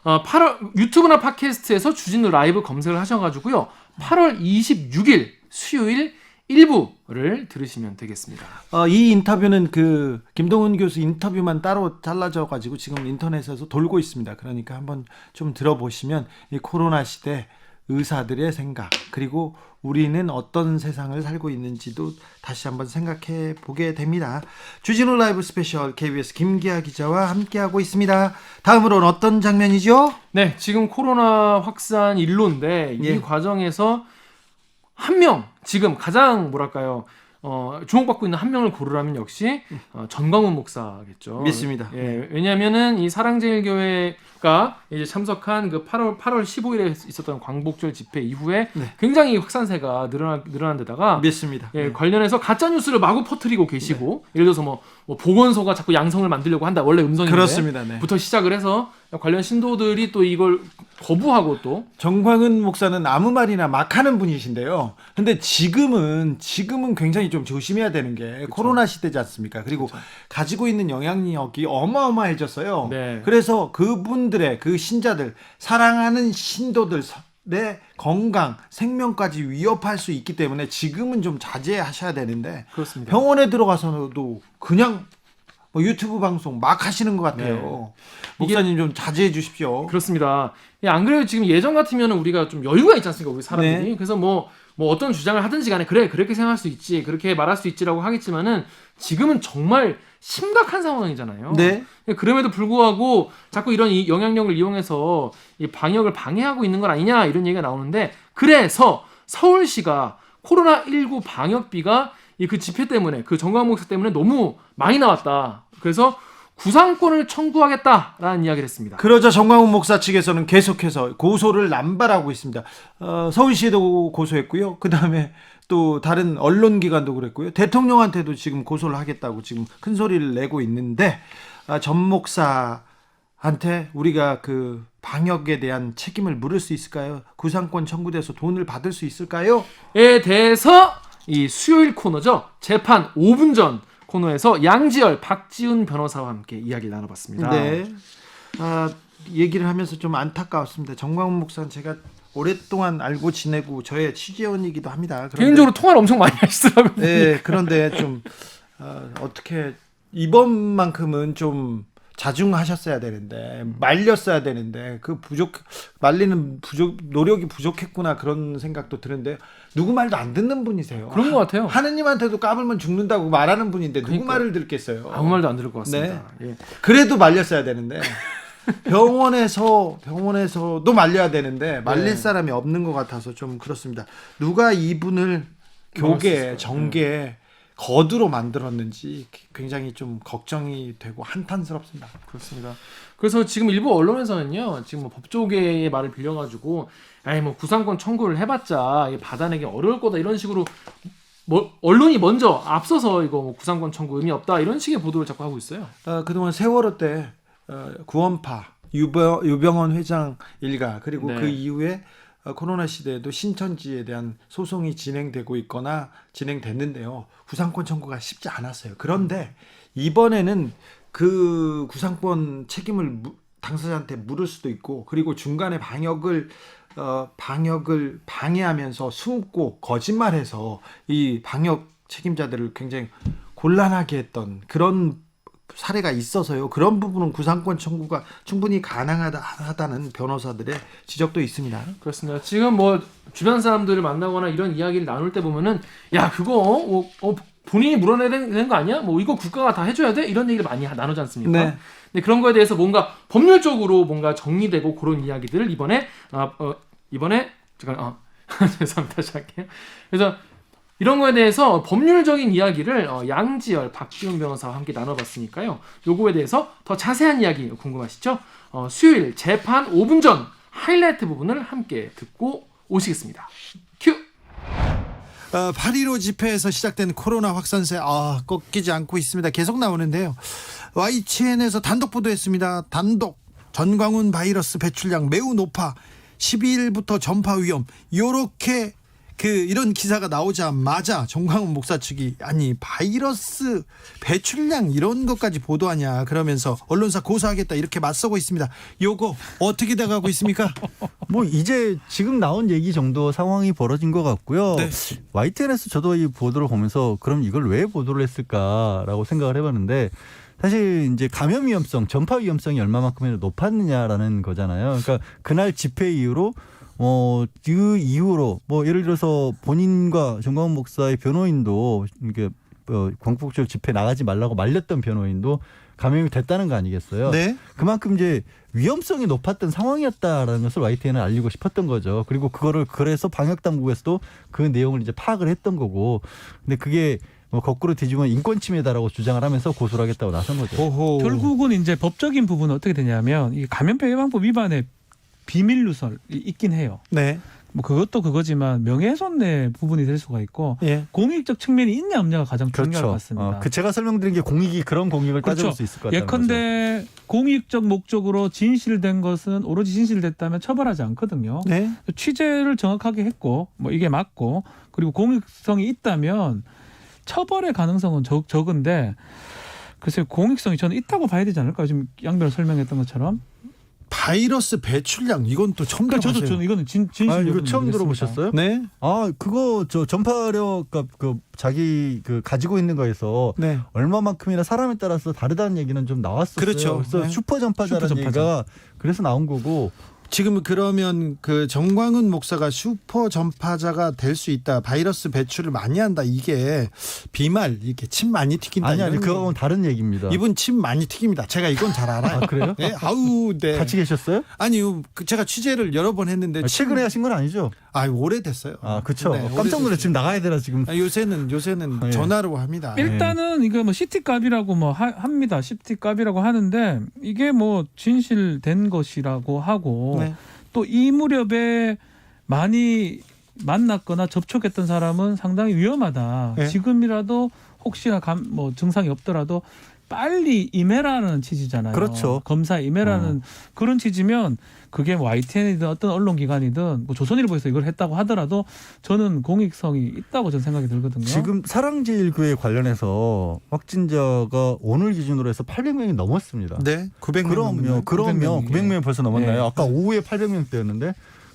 8월 유튜브나 팟캐스트에서 주진우 라이브 검색을 하셔가지고요. 8월 26일 수요일 1부를 들으시면 되겠습니다. 이 인터뷰는 그 김동훈 교수 인터뷰만 따로 잘라져 가지고 지금 인터넷에서 돌고 있습니다. 그러니까 한번 좀 들어보시면 이 코로나 시대 의사들의 생각, 그리고 우리는 어떤 세상을 살고 있는지도 다시 한번 생각해 보게 됩니다. 주진우 라이브 스페셜 KBS 김기아 기자와 함께하고 있습니다. 다음으로는 어떤 장면이죠? 네, 지금 코로나 확산 일로인데 이 과정에서 한 명, 지금 가장 뭐랄까요, 주목받고 있는 한 명을 고르라면 역시 전광훈 목사겠죠. 믿습니다. 예, 왜냐하면은 이 사랑제일교회가 이제 참석한 그 8월 15일에 있었던 광복절 집회 이후에 굉장히 확산세가 늘어난 데다가 믿습니다. 예, 관련해서 가짜 뉴스를 마구 퍼뜨리고 계시고, 예를 들어서 뭐 보건소가 자꾸 양성을 만들려고 한다, 원래 음성인데 그렇습니다. 부터 시작을 해서 관련 신도들이 또 이걸 거부하고 또 정광훈 목사는 아무 말이나 막 하는 분이신데요. 근데 지금은 굉장히 좀 조심해야 되는 게 코로나 시대지 않습니까? 그리고 가지고 있는 영향력이 어마어마해졌어요. 네. 그래서 그분들의 그 신자들, 사랑하는 신도들의 건강, 생명까지 위협할 수 있기 때문에 지금은 좀 자제하셔야 되는데, 그렇습니다. 병원에 들어가서도 그냥 유튜브 방송 막 하시는 것 같아요. 목사님 좀 자제해 주십시오. 그렇습니다. 예, 안 그래도 지금 예전 같으면 우리가 좀 여유가 있지 않습니까, 우리 사람들이. 네. 그래서 뭐 어떤 주장을 하든지 간에 그래, 그렇게 생각할 수 있지, 그렇게 말할 수 있지라고 하겠지만은 지금은 정말 심각한 상황이잖아요. 네. 그럼에도 불구하고 자꾸 이런 이 영향력을 이용해서 이 방역을 방해하고 있는 건 아니냐, 이런 얘기가 나오는데, 그래서 서울시가 코로나19 방역비가 그 집회 때문에, 그 정광훈 목사 때문에 너무 많이 나왔다, 그래서 구상권을 청구하겠다라는 이야기를 했습니다. 그러자 정광훈 목사 측에서는 계속해서 고소를 남발하고 있습니다. 서울시에도 고소했고요. 그 다음에 또 다른 언론기관도 그랬고요. 대통령한테도 지금 고소를 하겠다고 지금 큰 소리를 내고 있는데, 전 목사한테 우리가 그 방역에 대한 책임을 물을 수 있을까요? 구상권 청구돼서 돈을 받을 수 있을까요? 에 대해서 이 수요일 코너죠. 재판 5분 전 코너에서 양지열, 박지훈 변호사와 함께 이야기를 나눠봤습니다. 네. 얘기를 하면서 좀 안타까웠습니다. 정광훈 목사는 제가 오랫동안 알고 지내고 저의 취재원이기도 합니다. 개인적으로 통화를 엄청 많이 하시더라고요. 네, 그런데 좀 어떻게 이번만큼은 좀 자중하셨어야 되는데, 말렸어야 되는데, 노력이 부족했구나, 그런 생각도 드는데, 누구 말도 안 듣는 분이세요. 그런 것 같아요. 하느님한테도 까불면 죽는다고 말하는 분인데 누구 그러니까, 말을 들겠어요. 아무 말도 안 들을 것 같습니다. 네. 예. 그래도 말렸어야 되는데 병원에서도 말려야 되는데 말릴 사람이 없는 것 같아서 좀 그렇습니다. 누가 이분을 교계, 정계 거두로 만들었는지 굉장히 좀 걱정이 되고 한탄스럽습니다. 그렇습니다. 그래서 지금 일부 언론에서는요, 지금 법조계의 말을 빌려가지고, 뭐 구상권 청구를 해봤자 받아내기 어려울 거다, 이런 식으로 언론이 먼저 앞서서 이거 구상권 청구 의미 없다, 이런 식의 보도를 자꾸 하고 있어요. 그동안 세월호 때 구원파 유병헌 회장 일가, 그리고 그 이후에 코로나 시대에도 신천지에 대한 소송이 진행되고 있거나 진행됐는데요. 구상권 청구가 쉽지 않았어요. 그런데 이번에는 그 구상권 책임을 당사자한테 물을 수도 있고, 그리고 중간에 방역을 방해하면서 숨고 거짓말해서 이 방역 책임자들을 굉장히 곤란하게 했던 그런 사례가 있어서요. 그런 부분은 구상권 청구가 충분히 가능하다는 변호사들의 지적도 있습니다. 그렇습니다. 지금 뭐 주변 사람들을 만나거나 이런 이야기를 나눌 때 보면은, 야, 그거 본인이 물어내야 되는 거 아니야? 뭐 이거 국가가 다 해줘야 돼? 이런 얘기를 많이 나누지 않습니까? 네. 근데 그런 거에 대해서 뭔가 법률적으로 뭔가 정리되고 그런 이야기들을 이번에 잠깐 죄송합니다. 다시 할게요. 그래서 이런 거에 대해서 법률적인 이야기를 양지열, 박지훈 변호사와 함께 나눠봤으니까요. 요거에 대해서 더 자세한 이야기 궁금하시죠? 수요일 재판 5분 전 하이라이트 부분을 함께 듣고 오시겠습니다. 큐! 8.15 집회에서 시작된 코로나 확산세 꺾이지 않고 있습니다. 계속 나오는데요. YTN에서 단독 보도했습니다. 전광훈 바이러스 배출량 매우 높아 12일부터 전파 위험, 이렇게 이런 기사가 나오자마자 정광훈 목사 측이 아니 바이러스 배출량 이런 것까지 보도하냐 그러면서 언론사 고소하겠다 이렇게 맞서고 있습니다. 요거 어떻게 돼가고 있습니까? 뭐 이제 지금 나온 얘기 정도 상황이 벌어진 것 같고요. 네. YTN에서 저도 이 보도를 보면서 그럼 이걸 왜 보도를 했을까라고 생각을 해봤는데 사실 이제 감염 위험성, 전파 위험성이 얼마만큼이나 높았느냐라는 거잖아요. 그러니까 그날 집회 이후로 그 이후로 뭐 예를 들어서 본인과 정광훈 목사의 변호인도 이게 광복절 집회 나가지 말라고 말렸던 변호인도 감염이 됐다는 거 아니겠어요? 네. 그만큼 이제 위험성이 높았던 상황이었다라는 것을 YTN은 알리고 싶었던 거죠. 그리고 그거를 그래서 방역 당국에서도 그 내용을 이제 파악을 했던 거고, 근데 그게 뭐 거꾸로 뒤집으면 인권 침해다라고 주장을 하면서 고소를 하겠다고 나선 거죠. 오호. 결국은 이제 법적인 부분은 어떻게 되냐면 이 감염병 예방법 위반에 비밀 누설이 있긴 해요. 네. 뭐 그것도 그거지만 명예훼손의 부분이 될 수가 있고 예. 공익적 측면이 있냐 없냐가 가장 중요할 것 그렇죠. 같습니다. 그 제가 설명드린 게 공익이 그런 공익을 그렇죠. 따져볼 수 있을 것 같다는 거죠. 예컨대 공익적 목적으로 진실된 것은 오로지 진실됐다면 처벌하지 않거든요. 네. 취재를 정확하게 했고 뭐 이게 맞고 그리고 공익성이 있다면 처벌의 가능성은 적은데 글쎄요 공익성이 저는 있다고 봐야 되지 않을까요? 지금 양변을 설명했던 것처럼. 바이러스 배출량 이건 또 처음 그러니까 들어봤어요. 저는 이거는 진실. 이거 처음 들어보셨어요? 네. 그거 저 전파력 그 자기 그 가지고 있는 거에서 네. 얼마만큼이나 사람에 따라서 다르다는 얘기는 좀 나왔었어요. 그렇죠. 그래서 네. 슈퍼 전파자라는 슈퍼 전파자. 얘기가 그래서 나온 거고. 지금 그러면 그 정광훈 목사가 슈퍼 전파자가 될 수 있다. 바이러스 배출을 많이 한다. 이게 비말 이렇게 침 많이 튀긴다. 아니 이런 그건 다른 얘기입니다. 이분 침 많이 튀깁니다. 제가 이건 잘 알아요. 아, 그래요? 네. 아우, 네. 같이 계셨어요? 아니요. 제가 취재를 여러 번 했는데 최근에 하신 건 아니죠? 오래됐어요. 그렇죠. 네, 깜짝 놀래 오래됐어요. 지금 나가야 되나 지금. 요새는 네. 전화로 합니다. 일단은 이거 뭐 CT 값이라고 뭐 합니다. CT 값이라고 하는데 이게 뭐 진실된 것이라고 하고 네. 또 이 무렵에 많이 만났거나 접촉했던 사람은 상당히 위험하다. 네. 지금이라도 혹시나 뭐 증상이 없더라도 빨리 임해라는 취지잖아요. 그렇죠. 검사 임해라는 그런 취지면 그게 뭐 YTN이든 어떤 언론기관이든 뭐 조선일보에서 이걸 했다고 하더라도 저는 공익성이 있다고 저는 생각이 들거든요. 지금 사랑제일교회 관련해서 확진자가 오늘 기준으로 해서 800명이 넘었습니다. 네. 900명. 그러면 900명이 벌써 넘었나요? 네. 아까 오후에 800명대였는데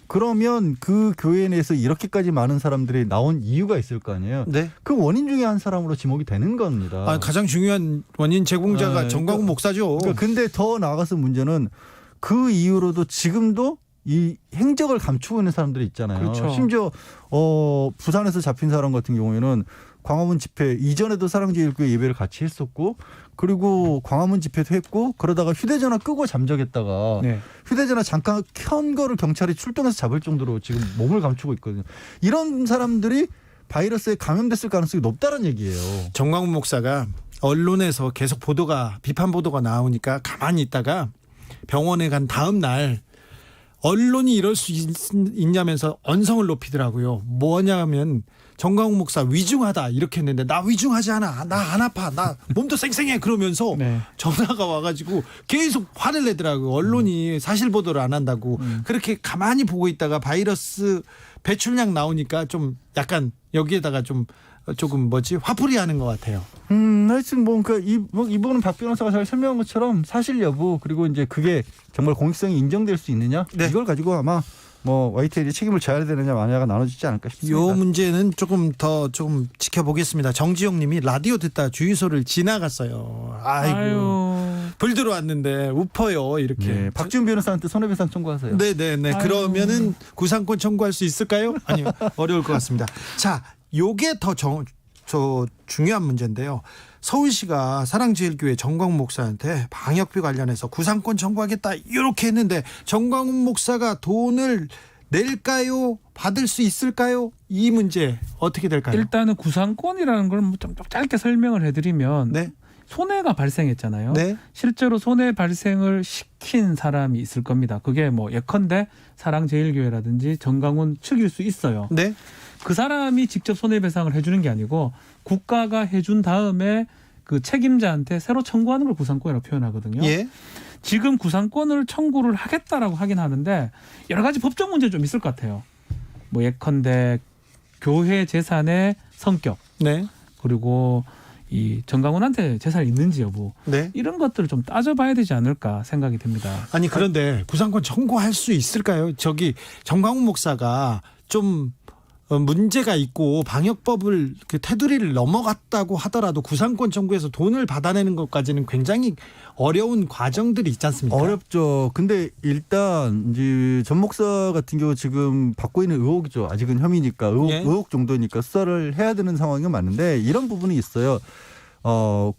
그러면 그 교회 내에서 이렇게까지 많은 사람들이 나온 이유가 있을 거 아니에요. 네. 그 원인 중에 한 사람으로 지목이 되는 겁니다. 가장 중요한 원인 제공자가 네, 정광훈 목사죠. 근데 더 나아가서 문제는 그 이후로도 지금도 이 행적을 감추고 있는 사람들이 있잖아요. 그렇죠. 심지어 부산에서 잡힌 사람 같은 경우에는 광화문 집회 이전에도 사랑제일교회 예배를 같이 했었고 그리고 광화문 집회도 했고 그러다가 휴대전화 끄고 잠적했다가 네. 휴대전화 잠깐 켠 거를 경찰이 출동해서 잡을 정도로 지금 몸을 감추고 있거든요. 이런 사람들이 바이러스에 감염됐을 가능성이 높다는 얘기예요. 정광훈 목사가 언론에서 계속 비판 보도가 나오니까 가만히 있다가 병원에 간 다음 날 언론이 이럴 수 있냐면서 언성을 높이더라고요. 뭐냐면 정광훈 목사 위중하다 이렇게 했는데 나 위중하지 않아. 나 안 아파. 나 몸도 쌩쌩해 그러면서 네. 전화가 와가지고 계속 화를 내더라고요. 언론이 사실 보도를 안 한다고. 그렇게 가만히 보고 있다가 바이러스 배출량 나오니까 좀 약간 여기에다가 조금 화풀이하는 것 같아요. 하여튼 이분은 박 변호사가 잘 설명한 것처럼 사실 여부 그리고 이제 그게 정말 공익성이 인정될 수 있느냐 네. 이걸 가지고 아마 뭐 YTN이 책임을 져야 되느냐 마냐가 나눠지지 않을까 싶습니다. 요 문제는 조금 더 지켜보겠습니다. 정지용님이 라디오 듣다 주유소를 지나갔어요. 아이고 불 들어왔는데 우퍼요 이렇게. 네, 박지훈 변호사한테 손해배상 청구하세요. 네네네. 아유. 그러면은 구상권 청구할 수 있을까요? 아니요. 어려울 것 같습니다. 자, 요게 더 중요한 문제인데요. 서울시가 사랑제일교회 정광훈 목사한테 방역비 관련해서 구상권 청구하겠다 이렇게 했는데 정광훈 목사가 돈을 낼까요? 받을 수 있을까요? 이 문제 어떻게 될까요? 일단은 구상권이라는 걸 좀 짧게 설명을 해드리면 네. 손해가 발생했잖아요. 네. 실제로 손해 발생을 시킨 사람이 있을 겁니다. 그게 뭐 예컨대 사랑제일교회라든지 정광훈 측일 수 있어요. 네. 그 사람이 직접 손해배상을 해주는 게 아니고 국가가 해준 다음에 그 책임자한테 새로 청구하는 걸 구상권이라고 표현하거든요. 예. 지금 구상권을 청구를 하겠다라고 하긴 하는데 여러 가지 법적 문제 좀 있을 것 같아요. 뭐 예컨대 교회 재산의 성격 네. 그리고 이 정강훈한테 재산이 있는지 여부 네. 이런 것들을 좀 따져봐야 되지 않을까 생각이 듭니다. 아니 그런데 구상권 청구할 수 있을까요? 저기 정광훈 목사가 좀 문제가 있고 방역법을 그 테두리를 넘어갔다고 하더라도 구상권 청구해서 돈을 받아내는 것까지는 굉장히 어려운 과정들이 있지 않습니까? 어렵죠. 근데 일단 이제 전 목사 같은 경우 지금 받고 있는 의혹이죠. 아직은 혐의니까 예. 의혹 정도니까 수사를 해야 되는 상황이 맞는데 이런 부분이 있어요.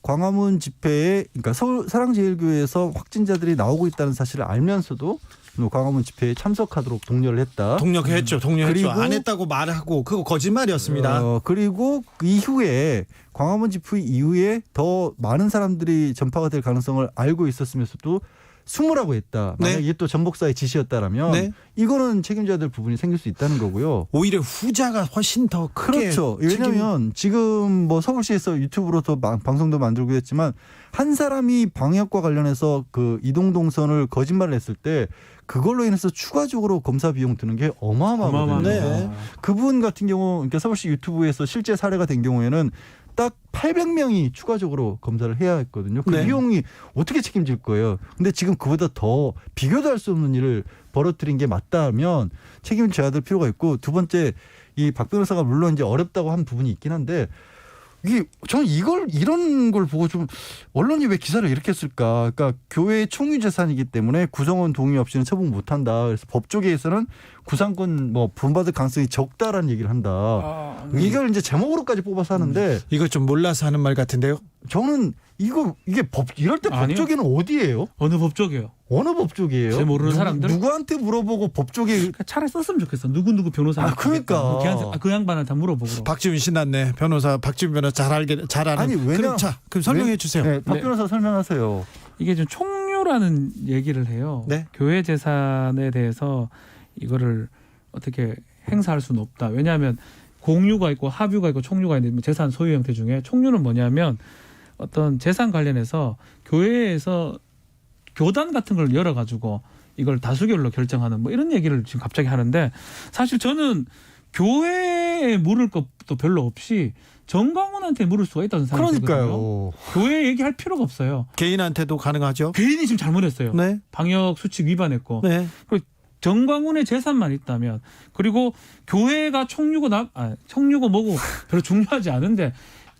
광화문 집회에 그러니까 서울 사랑제일교회에서 확진자들이 나오고 있다는 사실을 알면서도 광화문 집회에 참석하도록 독려를 했다. 동력했죠. 그리고 안 했다고 말하고 그거 거짓말이었습니다. 그리고 그 이후에 광화문 집회 이후에 더 많은 사람들이 전파가 될 가능성을 알고 있었으면서도 숨으라고 했다. 만약 네. 이게 또 전 목사의 지시였다라면 네. 이거는 책임져야 될 부분이 생길 수 있다는 거고요. 오히려 후자가 훨씬 더 크게 그렇죠. 왜냐하면 지금 뭐 서울시에서 유튜브로도 방송도 만들고 했지만 한 사람이 방역과 관련해서 그 이동동선을 거짓말을 했을 때 그걸로 인해서 추가적으로 검사 비용 드는 게 어마어마하거든요. 네. 그분 같은 경우 그러니까 서울시 유튜브에서 실제 사례가 된 경우에는 딱 800명이 추가적으로 검사를 해야 했거든요. 그 네. 비용이 어떻게 책임질 거예요. 근데 지금 그보다 더 비교도 할 수 없는 일을 벌어뜨린 게 맞다면 책임져야 될 필요가 있고 두 번째 이 박 변호사가 물론 이제 어렵다고 한 부분이 있긴 한데 이게 저는 이런 걸 보고 좀 언론이 왜 기사를 이렇게 쓸까? 그러니까 교회의 총유 재산이기 때문에 구성원 동의 없이는 처분 못 한다. 그래서 법조계에서는 구상권 뭐 분받을 가능성이 적다라는 얘기를 한다. 이걸 이제 제목으로까지 뽑아서 하는데 이거 좀 몰라서 하는 말 같은데요. 저는 이게 이럴 때 아니요. 법조계는 어디예요? 어느 법조계요? 어느 법조계예요? 잘 모르는 사람들? 누구한테 물어보고 법조계 그러니까 차라리 썼으면 좋겠어. 누구 변호사. 그러니까. 그 양반한테 물어보고. 박지훈 신났네. 박지훈 변호사 잘 아는. 아니, 왜냐- 그럼 설명해 주세요. 네, 박 네. 변호사 설명하세요. 이게 좀 총류라는 얘기를 해요. 네. 교회 재산에 대해서 이거를 어떻게 행사할 수는 없다. 왜냐하면 공유가 있고 합유가 있고 총류가 있는데 재산 소유 형태 중에 총류는 뭐냐면 어떤 재산 관련해서 교회에서 교단 같은 걸 열어가지고 이걸 다수결로 결정하는 뭐 이런 얘기를 지금 갑자기 하는데 사실 저는 교회에 물을 것도 별로 없이 정광훈한테 물을 수가 있다는 생각이 들거든요. 그러니까요. 교회 얘기할 필요가 없어요. 개인한테도 가능하죠. 개인이 지금 잘못했어요. 네. 방역 수칙 위반했고 네. 정광훈의 재산만 있다면 그리고 교회가 총류고 뭐고 별로 중요하지 않은데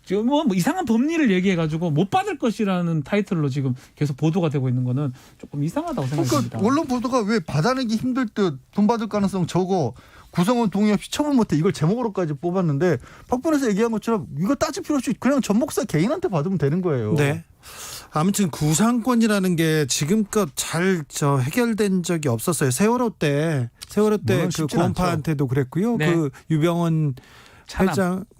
지금 뭐 이상한 법리를 얘기해가지고 못 받을 것이라는 타이틀로 지금 계속 보도가 되고 있는 거는 조금 이상하다고 생각합니다. 그러니까 언론 보도가 왜 받아내기 힘들 듯 돈 받을 가능성 적어 구성원 동의 없이 처분 못해 이걸 제목으로까지 뽑았는데 박 변호사 얘기한 것처럼 이거 따질 필요 없이 그냥 전 목사 개인한테 받으면 되는 거예요. 네. 아무튼 구상권이라는 게 지금껏 잘 해결된 적이 없었어요. 세월호 때 물론 그 쉽진 구원파한테도 그랬고요. 네. 그 유병원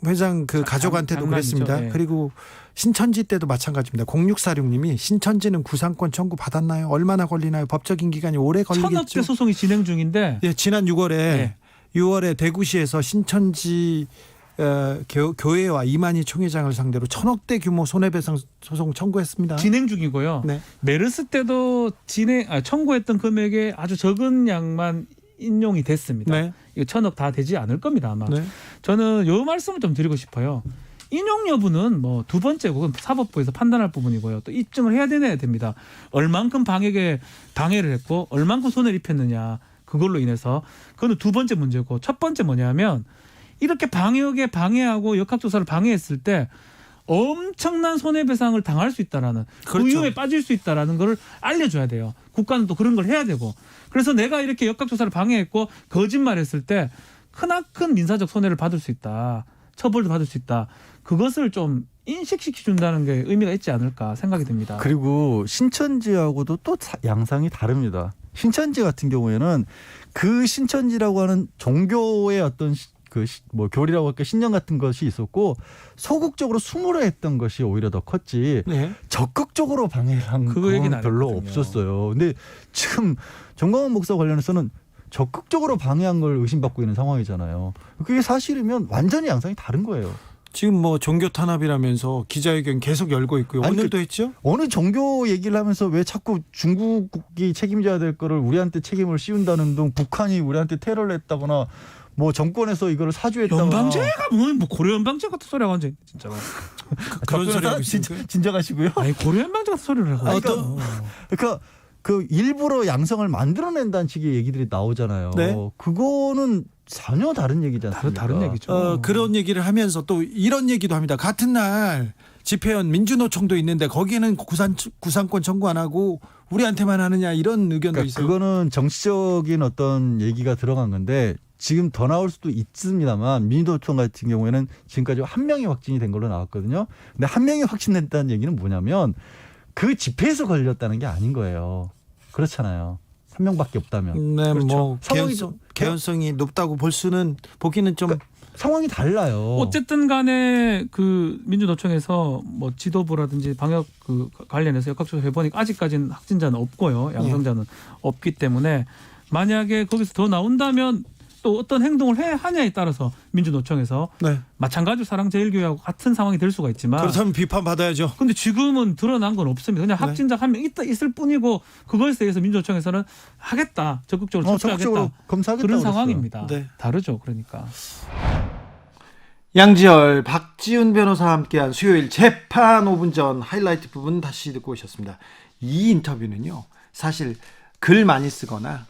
회장 그 가족한테도 장남이죠. 그랬습니다. 네. 그리고 신천지 때도 마찬가지입니다. 0646님이 신천지는 구상권 청구 받았나요? 얼마나 걸리나요? 법적인 기간이 오래 걸리겠죠. 천억대 소송이 진행 중인데 예, 지난 6월에 네. 6월에 대구시에서 신천지 교회와 이만희 총회장을 상대로 1,000억대 규모 손해배상 소송 청구했습니다. 진행 중이고요. 네. 메르스 때도 청구했던 금액의 아주 적은 양만 인용이 됐습니다. 네. 이거 1,000억 다 되지 않을 겁니다 아마. 네. 저는 이 말씀을 좀 드리고 싶어요. 인용 여부는 뭐 두 번째고 그건 사법부에서 판단할 부분이고요. 또 입증을 해야 됩니다. 얼만큼 방역에 방해를 했고 얼만큼 손해를 입혔느냐 그걸로 인해서 그거는 두 번째 문제고 첫 번째 뭐냐면 이렇게 방역에 방해하고 역학조사를 방해했을 때 엄청난 손해배상을 당할 수 있다라는 그렇죠. 그 위험에 빠질 수 있다라는 걸 알려줘야 돼요. 국가는 또 그런 걸 해야 되고 그래서 내가 이렇게 역학조사를 방해했고 거짓말했을 때 크나큰 민사적 손해를 받을 수 있다. 처벌도 받을 수 있다. 그것을 좀 인식시켜준다는 게 의미가 있지 않을까 생각이 듭니다. 그리고 신천지하고도 또 양상이 다릅니다. 신천지 같은 경우에는 그 신천지라고 하는 종교의 어떤 뭐 교리라고 할까 신념 같은 것이 있었고 소극적으로 숨으려 했던 것이 오히려 더 컸지 네. 적극적으로 방해를 한 그거 얘기는 건 안 별로 했거든요. 없었어요. 근데 지금 정광훈 목사 관련해서는 적극적으로 방해한 걸 의심받고 있는 상황이잖아요. 그게 사실이면 완전히 양상이 다른 거예요. 지금 뭐 종교 탄압이라면서 기자회견 계속 열고 있고요. 아니, 오늘도 했죠? 어느 종교 얘기를 하면서 왜 자꾸 중국이 책임져야 될 거를 우리한테 책임을 씌운다는 등 북한이 우리한테 테러를 했다거나 뭐 정권에서 이거를 사주했다가 연방제가 뭐 고려 연방제 같은 소리하고 앉아 진짜. 그런 소리 하고 있습니까? 진정하시고요. 아니 고려 연방제 같은 소리를 하고. 그러니까 그 일부러 양성을 만들어낸다는 식의 얘기들이 나오잖아요. 네. 그거는 전혀 다른 얘기지 않습니까? 다른 얘기죠. 그런 얘기를 하면서 또 이런 얘기도 합니다. 같은 날 집회원 민주노총도 있는데 거기에는 구상권 청구 안 하고 우리한테만 하느냐 이런 의견도 그러니까 있어요. 그거는 정치적인 어떤 얘기가 들어간 건데 지금 더 나올 수도 있습니다만 민주노총 같은 경우에는 지금까지 한 명이 확진이 된 걸로 나왔거든요. 근데 한 명이 확진됐다는 얘기는 뭐냐면 그 집회에서 걸렸다는 게 아닌 거예요. 그렇잖아요. 한 명밖에 없다면. 네, 그렇죠. 뭐 상황이 개연성이 높다고 보기는 좀 그러니까 상황이 달라요. 어쨌든 간에 그 민주노총에서 뭐 지도부라든지 방역 그 관련해서 역학조사 해보니까 아직까지는 확진자는 없고요. 양성자는 없기 때문에 만약에 거기서 더 나온다면 또 어떤 행동을 해야 하냐에 따라서 민주노총에서 네. 마찬가지로 사랑제일교회하고 같은 상황이 될 수가 있지만 그렇다면 비판받아야죠. 근데 지금은 드러난 건 없습니다. 그냥 확진자 한 명 있을 뿐이고 그것에 대해서 민주노총에서는 하겠다. 적극적으로 적극적으로 검사하겠다 그런 그랬어요. 상황입니다. 네. 다르죠. 그러니까. 양지열, 박지훈 변호사와 함께한 수요일 재판 5분 전 하이라이트 부분 다시 듣고 오셨습니다. 이 인터뷰는요, 사실 글 많이 쓰거나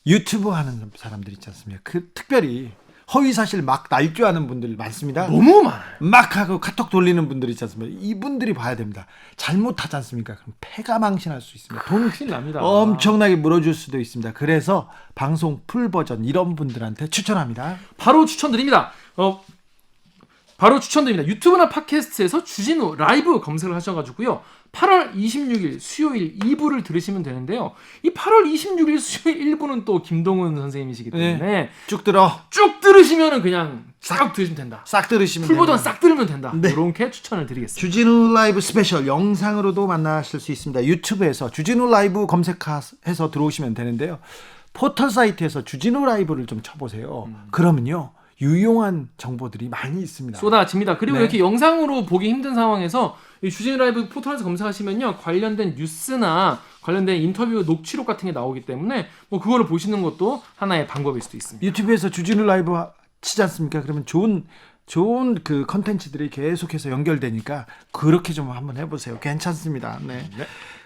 유튜브 하는 사람들 있지 않습니까? 그 특별히 허위 사실 막 날조하는 분들 많습니다. 너무 많아요. 막 하고 카톡 돌리는 분들 있지 않습니까? 이분들이 봐야 됩니다. 잘못하지 않습니까? 그럼 패가 망신할 수 있습니다. 돈 큰일 납니다. 엄청나게 물어줄 수도 있습니다. 그래서 방송 풀 버전 이런 분들한테 추천합니다. 바로 추천드립니다. 유튜브나 팟캐스트에서 주진우 라이브 검색을 하셔가지고요. 8월 26일 수요일 2부를 들으시면 되는데요. 이 8월 26일 수요일 1부는 또 김동훈 선생님이시기 때문에 쭉 들어. 쭉 들으시면은 그냥 싹 들으시면 된다. 싹 들으시면 풀버전 됩니다. 싹 들으면 된다. 네. 이렇게 추천을 드리겠습니다. 주진우 라이브 스페셜 영상으로도 만나실 수 있습니다. 유튜브에서 주진우 라이브 검색해서 들어오시면 되는데요. 포털 사이트에서 주진우 라이브를 좀 쳐보세요. 그러면요, 유용한 정보들이 많이 있습니다. 쏟아집니다. 그리고 네. 이렇게 영상으로 보기 힘든 상황에서 이 주진우 라이브 포털에서 검색하시면요, 관련된 뉴스나 관련된 인터뷰 녹취록 같은 게 나오기 때문에 뭐 그거를 보시는 것도 하나의 방법일 수도 있습니다. 유튜브에서 주진우 라이브 치지 않습니까? 그러면 좋은 그 컨텐츠들이 계속해서 연결되니까 그렇게 좀 한번 해보세요. 괜찮습니다. 네.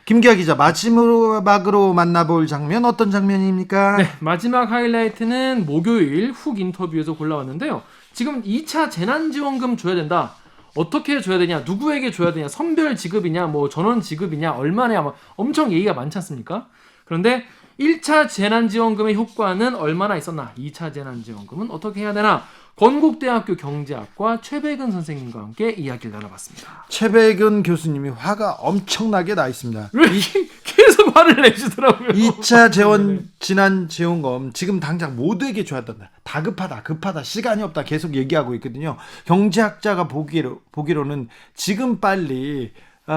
김기아 기자, 마지막으로 만나볼 장면 어떤 장면입니까? 네, 마지막 하이라이트는 목요일 훅 인터뷰에서 골라왔는데요. 지금 2차 재난지원금 줘야 된다. 어떻게 줘야 되냐, 누구에게 줘야 되냐, 선별 지급이냐, 뭐 전원 지급이냐, 얼마냐, 뭐 엄청 얘기가 많지 않습니까? 그런데 1차 재난지원금의 효과는 얼마나 있었나, 2차 재난지원금은 어떻게 해야 되나, 건국대학교 경제학과 최백은 선생님과 함께 이야기를 나눠봤습니다. 최백은 교수님이 화가 엄청나게 나 있습니다. 왜 계속 화를 내시더라고요. 2차 재난지원금 지금 당장 모두에게 줘야 된다. 급하다, 시간이 없다 계속 얘기하고 있거든요. 경제학자가 보기로는 지금 빨리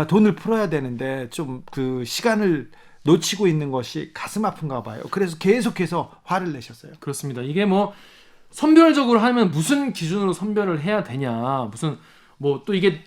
돈을 풀어야 되는데 좀 그 시간을 놓치고 있는 것이 가슴 아픈가 봐요. 그래서 계속해서 화를 내셨어요. 그렇습니다. 이게 뭐 선별적으로 하면 무슨 기준으로 선별을 해야 되냐, 무슨 뭐 또 이게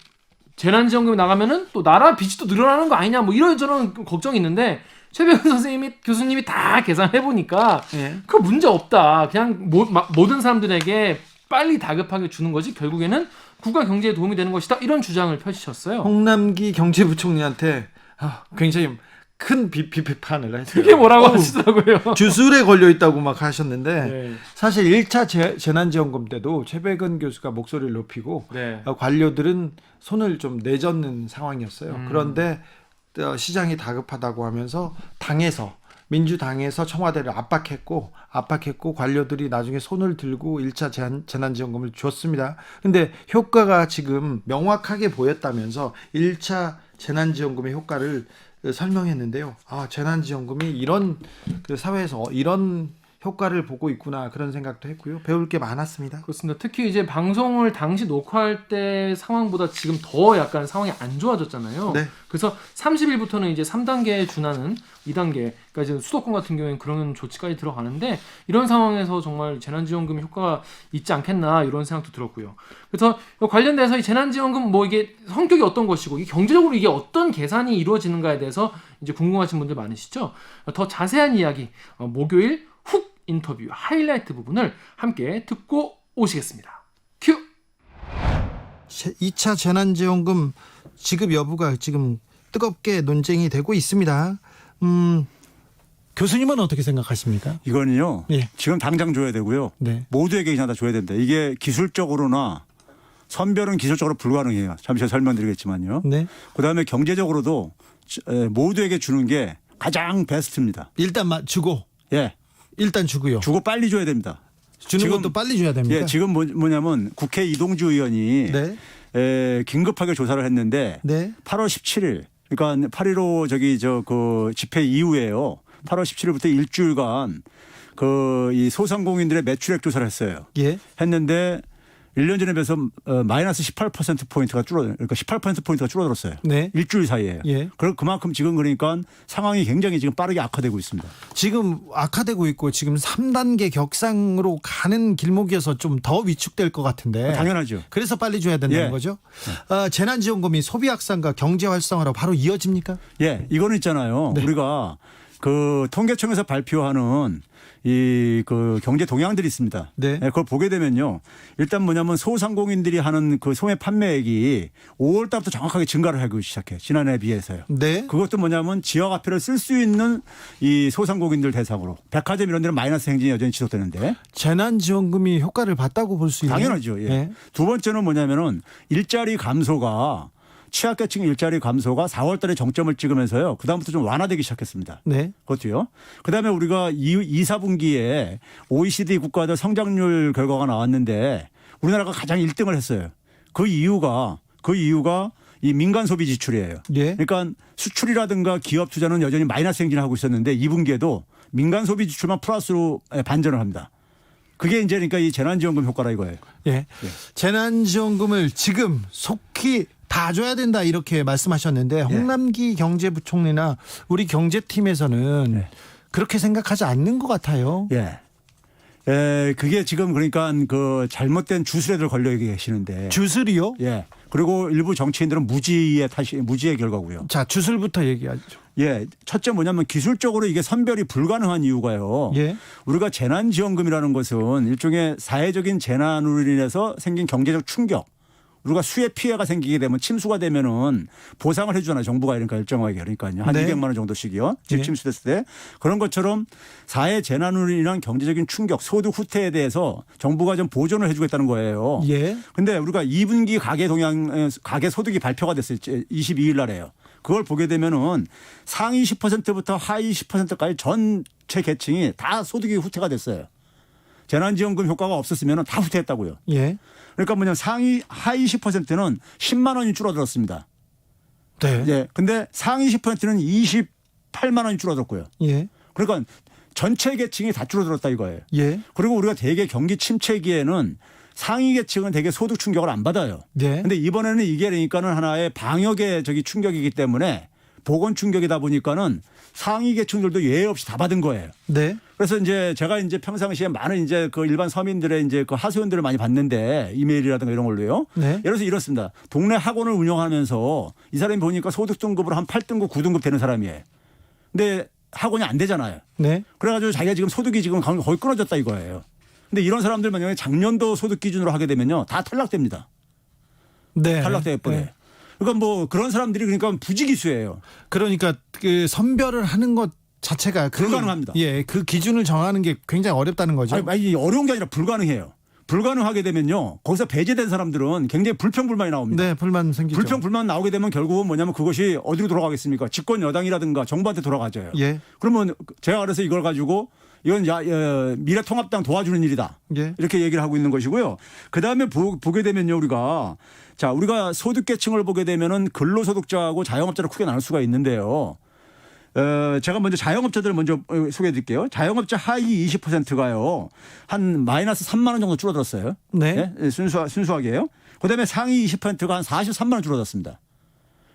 재난지원금이 나가면은 또 나라 빚이 또 늘어나는 거 아니냐, 뭐 이런저런 걱정이 있는데 최백은 교수님이 다 계산해 보니까 그 문제 없다. 그냥 모든 사람들에게 빨리 다급하게 주는 것이 결국에는 국가 경제에 도움이 되는 것이다. 이런 주장을 펼치셨어요. 홍남기 경제부총리한테 굉장히 큰 비판을 했어요. 그게 뭐라고 하시더라고요. 주술에 걸려 있다고 막 하셨는데 네. 사실 1차 재난지원금 때도 최백은 교수가 목소리를 높이고 네. 관료들은 손을 좀 내젓는 상황이었어요. 그런데 시장이 다급하다고 하면서 민주당에서 청와대를 압박했고 관료들이 나중에 손을 들고 1차 재난지원금을 줬습니다. 근데 효과가 지금 명확하게 보였다면서 1차 재난지원금의 효과를 설명했는데요. 재난지원금이 이런 그 사회에서 이런 효과를 보고 있구나, 그런 생각도 했고요. 배울 게 많았습니다. 그렇습니다. 특히 이제 방송을 당시 녹화할 때 상황보다 지금 더 약간 상황이 안 좋아졌잖아요. 네. 그래서 30일부터는 이제 3단계에 준하는 2단계, 그러니까 이제 수도권 같은 경우에는 그런 조치까지 들어가는데, 이런 상황에서 정말 재난지원금 효과가 있지 않겠나 이런 생각도 들었고요. 그래서 관련돼서 이 재난지원금 뭐 이게 성격이 어떤 것이고 이게 경제적으로 이게 어떤 계산이 이루어지는가에 대해서 이제 궁금하신 분들 많으시죠? 더 자세한 이야기 목요일 훅 인터뷰 하이라이트 부분을 함께 듣고 오시겠습니다. 큐! 2차 재난지원금 지급 여부가 지금 뜨겁게 논쟁이 되고 있습니다. 교수님은 어떻게 생각하십니까? 이거는요. 예. 지금 당장 줘야 되고요. 네. 모두에게 그냥 다 줘야 된다. 이게 기술적으로나 선별은 기술적으로 불가능해요. 잠시 설명드리겠지만요. 네. 그다음에 경제적으로도 모두에게 주는 게 가장 베스트입니다. 일단 주고 예. 일단 주고요. 주고 빨리 줘야 됩니다. 주는 지금- 것도 빨리 줘야 됩니다. 예, 지금 뭐냐면 국회 이동주 의원이 네. 긴급하게 조사를 했는데 네. 8월 17일 그러니까 8.15 그 집회 이후에요. 8월 17일부터 일주일간 이 소상공인들의 매출액 조사를 했어요. 예. 했는데 1년 전에 비해서 마이너스 18%포인트가 그러니까 18%포인트가 줄어들었어요. 네. 일주일 사이에. 예. 그만큼 지금 그러니까 상황이 굉장히 지금 빠르게 악화되고 있습니다. 지금 악화되고 있고 지금 3단계 격상으로 가는 길목이어서 좀 더 위축될 것 같은데. 당연하죠. 그래서 빨리 줘야 된다는 예. 거죠. 재난지원금이 소비 확산과 경제 활성화로 바로 이어집니까? 예, 이거는 있잖아요. 네. 우리가 그 통계청에서 발표하는 그 경제 동향들이 있습니다. 네. 그걸 보게 되면요. 일단 뭐냐면 소상공인들이 하는 그 소매 판매액이 5월 달부터 정확하게 증가를 하기 시작해. 지난해에 비해서요. 네. 그것도 뭐냐면 지역화폐를 쓸 수 있는 이 소상공인들 대상으로 백화점 이런 데는 마이너스 행진이 여전히 지속되는데 재난지원금이 효과를 봤다고 볼 수 있나요? 당연하죠. 예. 네. 두 번째는 뭐냐면은 일자리 감소가 취약계층 일자리 감소가 4월 달에 정점을 찍으면서요. 그다음부터 좀 완화되기 시작했습니다. 네. 그것도요. 그다음에 우리가 2, 4분기에 OECD 국가들 성장률 결과가 나왔는데 우리나라가 가장 1등을 했어요. 그 이유가 이 민간 소비 지출이에요. 예. 그러니까 수출이라든가 기업 투자는 여전히 마이너스 행진을 하고 있었는데 2분기에도 민간 소비 지출만 플러스로 반전을 합니다. 그게 이제 그러니까 이 재난지원금 효과라 이거예요. 예. 재난지원금을 지금 속히 다 줘야 된다 이렇게 말씀하셨는데 홍남기 경제부총리나 우리 경제팀에서는 그렇게 생각하지 않는 것 같아요. 예. 그게 지금 그러니까 그 잘못된 주술에들 걸려 계시는데. 주술이요? 예. 그리고 일부 정치인들은 무지의 결과고요. 자, 주술부터 얘기하죠. 예. 첫째 뭐냐면 기술적으로 이게 선별이 불가능한 이유가요. 예. 우리가 재난지원금이라는 것은 일종의 사회적인 재난으로 인해서 생긴 경제적 충격. 우리가 수해 피해가 생기게 되면 침수가 되면은 보상을 해주잖아요. 정부가 그러니까 일정하게 그러니까요. 한 네. 200만 원 정도씩이요. 집 네. 침수됐을 때. 그런 것처럼 사회 재난으로 인한 경제적인 충격, 소득 후퇴에 대해서 정부가 좀 보존을 해주겠다는 거예요. 예. 근데 우리가 2분기 가계 소득이 발표가 됐어요. 22일 날에요. 그걸 보게 되면은 상위 10%부터 하위 10%까지 전체 계층이 다 소득이 후퇴가 됐어요. 재난지원금 효과가 없었으면 다 후퇴했다고요. 예. 그러니까 뭐냐면 하위 10%는 10만 원이 줄어들었습니다. 네. 예. 근데 상위 10%는 28만 원이 줄어들었고요. 예. 그러니까 전체 계층이 다 줄어들었다 이거예요. 예. 그리고 우리가 대개 경기 침체기에는 상위 계층은 대개 소득 충격을 안 받아요. 네. 근데 이번에는 이게 그러니까는 하나의 방역의 충격이기 때문에 보건 충격이다 보니까는 상위 계층들도 예외 없이 다 받은 거예요. 네. 그래서 이제 제가 이제 평상시에 많은 이제 그 일반 서민들의 이제 그 하소연들을 많이 받는데 이메일이라든가 이런 걸로요. 네. 예를 들어서 이렇습니다. 동네 학원을 운영하면서 이 사람이 보니까 소득 등급으로 한 8등급, 9등급 되는 사람이에요. 근데 학원이 안 되잖아요. 네. 그래가지고 자기가 지금 소득이 지금 거의 끊어졌다 이거예요. 근데 이런 사람들 만약에 작년도 소득 기준으로 하게 되면요. 다 탈락됩니다. 네. 탈락돼 버려요. 네. 그러니까 뭐 그런 사람들이 그러니까 부지기수예요. 그러니까 그 선별을 하는 것 자체가 불가능합니다. 예, 그 기준을 정하는 게 굉장히 어렵다는 거죠. 아니 어려운 게 아니라 불가능해요. 불가능하게 되면요. 거기서 배제된 사람들은 굉장히 불평불만이 나옵니다. 네, 불만 생기죠. 불평불만 나오게 되면 결국은 뭐냐면 그것이 어디로 돌아가겠습니까? 집권 여당이라든가 정부한테 돌아가져요. 예. 그러면 제가 그래서 이걸 가지고 이건 미래통합당 도와주는 일이다. 예. 이렇게 얘기를 하고 있는 것이고요. 그다음에 보게 되면요. 우리가 소득계층을 보게 되면은 근로소득자하고 자영업자를 크게 나눌 수가 있는데요. 제가 먼저 자영업자들을 먼저 소개해 드릴게요. 자영업자 하위 20%가요. 한 마이너스 3만 원 정도 줄어들었어요. 네. 네? 순수하게요. 그다음에 상위 20%가 한 43만 원 줄어들었습니다.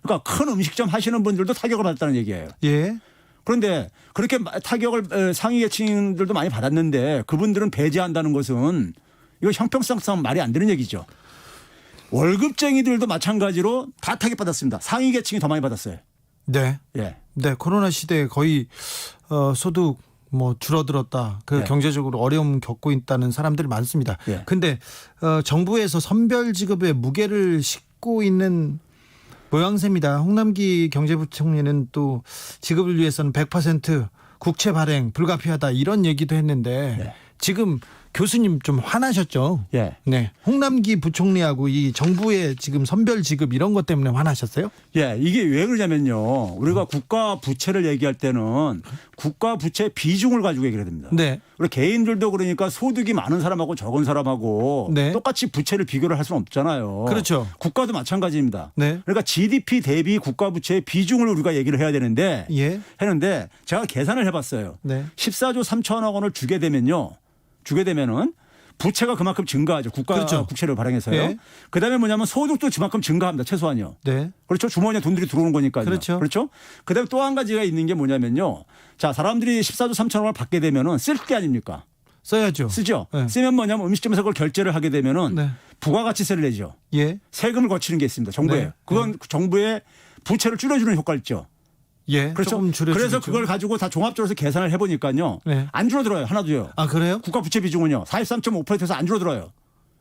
그러니까 큰 음식점 하시는 분들도 타격을 받았다는 얘기예요. 예. 그런데 그렇게 타격을 상위 계층들도 많이 받았는데 그분들은 배제한다는 것은 이거 형평성상 말이 안 되는 얘기죠. 월급쟁이들도 마찬가지로 다 타격받았습니다. 상위 계층이 더 많이 받았어요. 네. 예. 네, 코로나 시대에 거의 소득 뭐 줄어들었다. 그 예. 경제적으로 어려움 겪고 있다는 사람들이 많습니다. 예. 근데 정부에서 선별 지급에 무게를 싣고 있는 모양새입니다. 홍남기 경제부총리는 또 지급을 위해서는 100% 국채 발행 불가피하다 이런 얘기도 했는데 네. 지금 교수님 좀 화나셨죠? 예. 네. 홍남기 부총리하고 이 정부의 지금 선별 지급 이런 것 때문에 화나셨어요? 예, 이게 왜 그러냐면요. 우리가 국가 부채를 얘기할 때는 국가 부채 비중을 가지고 얘기를 해야 됩니다. 네. 우리 개인들도 그러니까 소득이 많은 사람하고 적은 사람하고 네. 똑같이 부채를 비교를 할 수는 없잖아요. 그렇죠. 국가도 마찬가지입니다. 네. 그러니까 GDP 대비 국가 부채의 비중을 우리가 얘기를 해야 되는데 예. 했는데 제가 계산을 해봤어요. 네. 14조 3천억 원을 주게 되면은 부채가 그만큼 증가하죠. 국가 그렇죠. 국채를 발행해서요. 예. 그다음에 뭐냐면 소득도 그만큼 증가합니다. 최소한요. 네. 그렇죠. 주머니에 돈들이 들어오는 거니까요. 그렇죠. 그다음에 또 한 가지가 있는 게 뭐냐면요. 자, 사람들이 14조 3천억 원을 받게 되면은 쓸 게 아닙니까? 써야죠. 쓰죠. 네. 쓰면 뭐냐면 음식점에서 그걸 결제를 하게 되면은 네. 부가가치세를 내죠. 예. 세금을 거치는 게 있습니다. 정부에. 네. 그건 정부의 부채를 줄여주는 효과가 있죠. 예. 그렇죠. 조금 줄여주겠죠. 그래서 그걸 가지고 다 종합적으로 해서 계산을 해보니까요. 네. 안 줄어들어요. 하나도요. 아, 그래요? 국가 부채 비중은요. 43.5%에서 안 줄어들어요.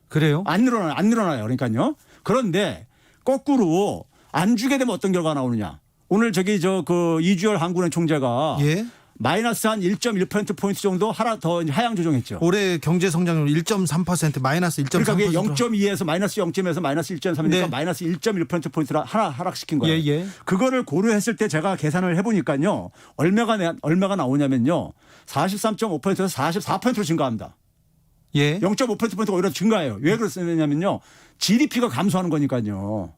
그래요? 안 늘어나요. 그러니까요. 그런데 거꾸로 안 주게 되면 어떤 결과가 나오느냐. 오늘 그 이주열 한국은행 총재가 예. 마이너스 한 1.1%포인트 정도 더 하향 조정했죠. 올해 경제 성장률 1.3% 마이너스 1.3%. 그러니까 그게 0.2에서 마이너스 0.에서 마이너스 1.3이니까 네. 마이너스 1.1%포인트를 하나 하락시킨 거예요. 예, 예. 그거를 고려했을 때 제가 계산을 해보니까요. 얼마가 나오냐면요. 43.5%에서 44%로 증가합니다. 예. 0.5%포인트가 오히려 증가해요. 왜 그렇냐면요. GDP가 감소하는 거니까요.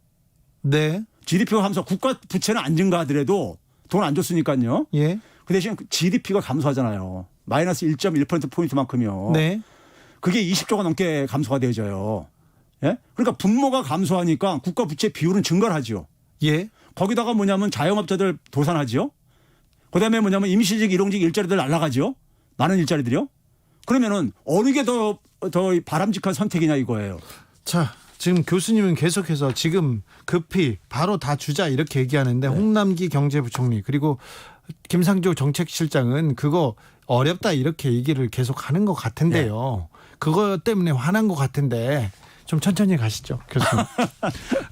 네. GDP가 감소, 국가 부채는 안 증가하더라도 돈 안 줬으니까요. 예. 그 대신 GDP가 감소하잖아요. 마이너스 1.1%포인트만큼요. 네. 그게 20조가 넘게 감소가 되어져요. 예? 그러니까 분모가 감소하니까 국가 부채 비율은 증가를 하죠. 예. 거기다가 뭐냐면 자영업자들 도산하죠. 그다음에 뭐냐면 임시직, 일용직 일자리들 날아가죠. 많은 일자리들이요. 그러면은 어느 게 더 바람직한 선택이냐 이거예요. 자, 지금 교수님은 계속해서 지금 급히 바로 다 주자 이렇게 얘기하는데 네. 홍남기 경제부총리 그리고 김상조 정책실장은 그거 어렵다 이렇게 얘기를 계속 하는 것 같은데요. 그거 때문에 화난 것 같은데 좀 천천히 가시죠, 교수님.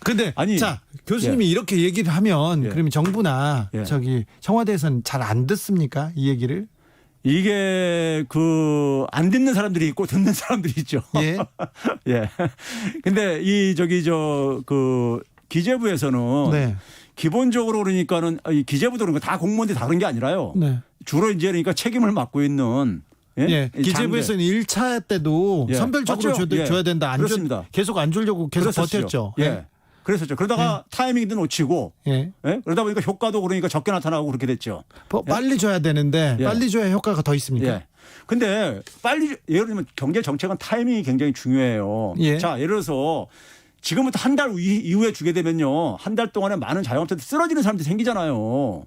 근데 아니, 자, 교수님이 이렇게 얘기를 하면 예. 그러면 정부나 예. 저기 청와대에서는 잘 안 듣습니까? 이 얘기를? 이게 안 듣는 사람들이 있고 듣는 사람들이 있죠. 예. 예. 근데 기재부에서는 네. 기본적으로 그러니까는 이 기재부도 그런 거 다 공무원들이 다 그런 게 아니라요. 네. 주로 이제 그러니까 책임을 맡고 있는 예. 기재부에서는 1차 때도 예. 선별적으로 맞죠? 예. 줘야 된다. 그렇습니다. 계속 안 주려고 계속 그랬었죠. 버텼죠. 예. 그랬었죠. 그러다가 타이밍도 놓치고 예. 예? 그러다 보니까 효과도 그러니까 적게 나타나고 그렇게 됐죠. 빨리 줘야 되는데 예. 빨리 줘야 효과가 더 있습니까? 예. 근데 빨리 예를 들면 경제 정책은 타이밍이 굉장히 중요해요. 예. 자, 예를 들어서 지금부터 한 달 이후에 주게 되면요. 한 달 동안에 많은 자영업자들 쓰러지는 사람들이 생기잖아요.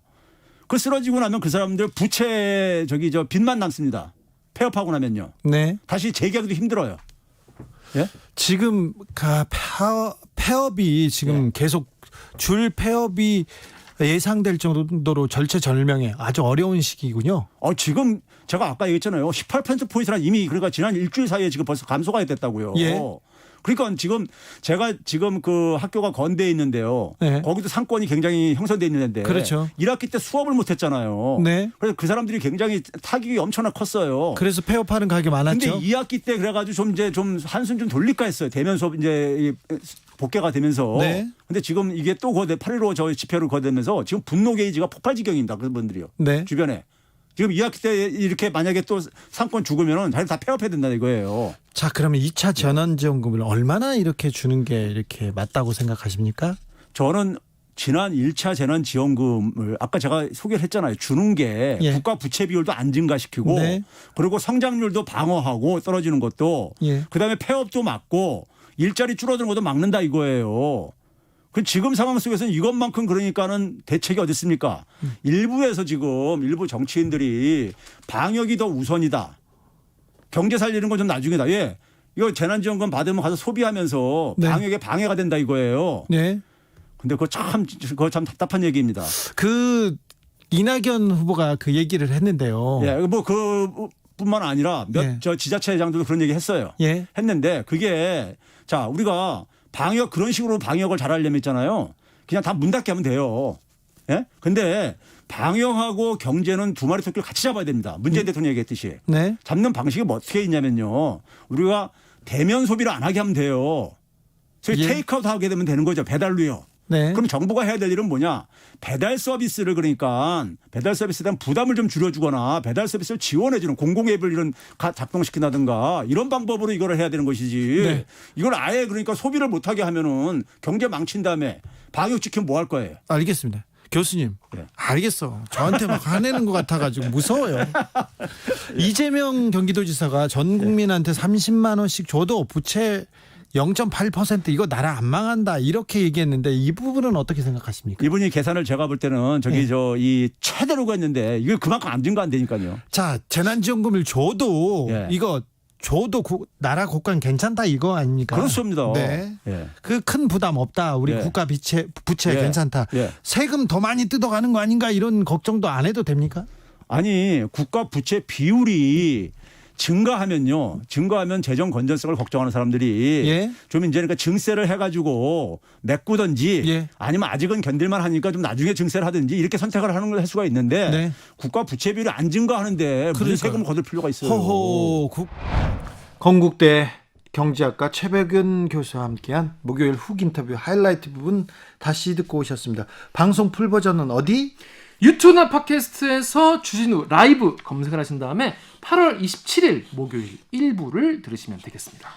그 쓰러지고 나면 그 사람들 부채 빚만 남습니다. 폐업하고 나면요. 네. 다시 재계약도 힘들어요. 예? 지금 폐업이 지금 계속 줄 폐업이 예상될 정도로 절체절명에 아주 어려운 시기군요. 지금 제가 아까 얘기했잖아요. 18%포인트나 이미 그러니까 지난 일주일 사이에 지금 벌써 감소가 됐다고요. 예. 그러니까 제가 지금 그 학교가 건대에 있는데요. 네. 거기도 상권이 굉장히 형성돼 있는데. 그렇죠. 1학기 때 수업을 못 했잖아요. 네. 그래서 그 사람들이 굉장히 타격이 엄청나게 컸어요. 그래서 폐업하는 가격이 많았죠. 근데 2학기 때 그래가지고 좀 한숨 좀 돌릴까 했어요. 대면 수업 이제 복귀가 되면서. 네. 근데 지금 이게 또 8.15 저 지표를 거대면서 지금 분노 게이지가 폭발 지경입니다. 그런 분들이요. 네. 주변에. 지금 2학기 때 이렇게 만약에 또 상권 죽으면은 다 폐업해야 된다 이거예요. 자, 그러면 2차 전환지원금을 얼마나 이렇게 주는 게 이렇게 맞다고 생각하십니까? 저는 지난 1차 재난지원금을 아까 제가 소개를 했잖아요. 주는 게 예. 국가 부채 비율도 안 증가시키고 네. 그리고 성장률도 방어하고 떨어지는 것도 예. 그다음에 폐업도 막고 일자리 줄어드는 것도 막는다 이거예요. 그 지금 상황 속에서는 이것만큼 그러니까는 대책이 어디 있습니까? 일부에서 지금 일부 정치인들이 방역이 더 우선이다. 경제 살리는 건 좀 나중이다. 예. 이거 재난지원금 받으면 가서 소비하면서 네. 방역에 방해가 된다 이거예요. 네. 근데 그거 참 답답한 얘기입니다. 이낙연 후보가 그 얘기를 했는데요. 예, 뭐 그뿐만 아니라 몇 예. 저 지자체장들도 그런 얘기 했어요. 예. 했는데 그게 자 우리가 방역 그런 식으로 방역을 잘하려면 있잖아요. 그냥 다 문 닫게 하면 돼요. 예? 근데 방역하고 경제는 두 마리 토끼를 같이 잡아야 됩니다. 문재인 대통령이 얘기했듯이. 네. 잡는 방식이 뭐 어떻게 있냐면요. 우리가 대면 소비를 안 하게 하면 돼요. 소위 예. 테이크아웃 하게 되면 되는 거죠. 배달로요. 네. 그럼 정부가 해야 될 일은 뭐냐? 배달 서비스를 그러니까 배달 서비스에 대한 부담을 좀 줄여주거나 배달 서비스를 지원해주는 공공 앱을 이런 작동시킨다든가 이런 방법으로 이거를 해야 되는 것이지. 네. 이걸 아예 그러니까 소비를 못하게 하면은 경제 망친 다음에 방역 지키면 뭐 할 거예요? 알겠습니다. 교수님, 네. 알겠어. 저한테 막 화내는 것 같아가지고 무서워요. 이재명 경기도지사가 전 국민한테 30만 원씩 줘도 부채 0.8% 이거 나라 안 망한다 이렇게 얘기했는데 이 부분은 어떻게 생각하십니까? 이분이 계산을 제가 볼 때는 저기 네. 저 이 최대로가 있는데 이거 그만큼 안 증가한다니까요. 자, 재난지원금을 줘도 예. 이거 줘도 나라 국간 괜찮다 이거 아닙니까? 그렇습니다. 네. 예. 그 큰 부담 없다. 우리 예. 국가 부채 예. 괜찮다. 예. 세금 더 많이 뜯어가는 거 아닌가 이런 걱정도 안 해도 됩니까? 아니 국가 부채 비율이 증가하면 재정 건전성을 걱정하는 사람들이 예. 좀 이제 그러니까 증세를 해가지고 메꾸든지 예. 아니면 아직은 견딜만 하니까 좀 나중에 증세를 하든지 이렇게 선택을 하는 걸 할 수가 있는데 네. 국가 부채 비율이 안 증가하는데 무슨 그러니까요. 세금을 거둘 필요가 있어요. 호호. 건국대 경제학과 최백은 교수와 함께한 목요일 훅 인터뷰 하이라이트 부분 다시 듣고 오셨습니다. 방송 풀 버전은 어디? 유튜브나 팟캐스트에서 주진우 라이브 검색을 하신 다음에 8월 27일 목요일 일부를 들으시면 되겠습니다.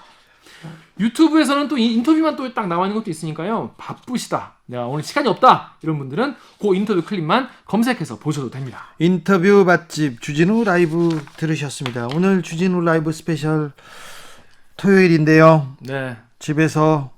유튜브에서는 또 이 인터뷰만 또 딱 나와 있는 것도 있으니까요. 바쁘시다, 내가 오늘 시간이 없다 이런 분들은 그 인터뷰 클립만 검색해서 보셔도 됩니다. 인터뷰 맛집 주진우 라이브 들으셨습니다. 오늘 주진우 라이브 스페셜 토요일인데요. 네, 집에서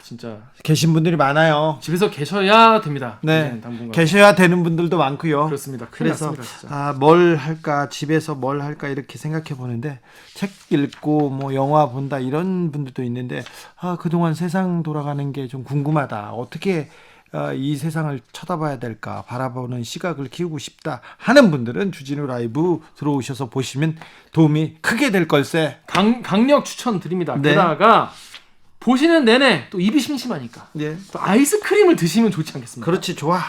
진짜 계신 분들이 많아요. 집에서 계셔야 됩니다. 네, 이제는 당분간. 계셔야 되는 분들도 많고요. 그렇습니다. 큰일 그래서 났습니다, 진짜. 뭘 할까, 집에서 뭘 할까 이렇게 생각해 보는데 책 읽고 뭐 영화 본다 이런 분들도 있는데 그동안 세상 돌아가는 게 좀 궁금하다. 어떻게 이 세상을 쳐다봐야 될까, 바라보는 시각을 키우고 싶다 하는 분들은 주진우 라이브 들어오셔서 보시면 도움이 크게 될 걸세. 강력 추천드립니다. 네. 게다가 보시는 내내 또 입이 심심하니까 네, 또 아이스크림을 드시면 좋지 않겠습니까? 그렇지, 좋아.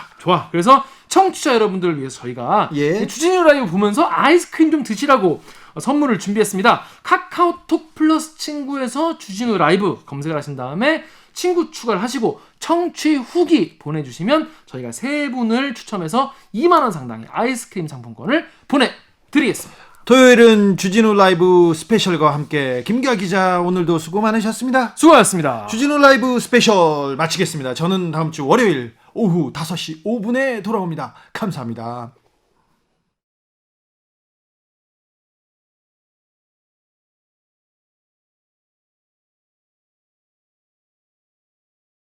그래서 청취자 여러분들을 위해서 저희가 예. 주진우 라이브 보면서 아이스크림 좀 드시라고 선물을 준비했습니다. 카카오톡 플러스 친구에서 주진우 라이브 검색을 하신 다음에 친구 추가를 하시고 청취 후기 보내주시면 저희가 세 분을 추첨해서 2만 원 상당의 아이스크림 상품권을 보내드리겠습니다. 토요일은 주진우 라이브 스페셜과 함께 김기아 기자 오늘도 수고 많으셨습니다. 수고하셨습니다. 주진우 라이브 스페셜 마치겠습니다. 저는 다음 주 월요일 오후 5시 5분에 돌아옵니다. 감사합니다.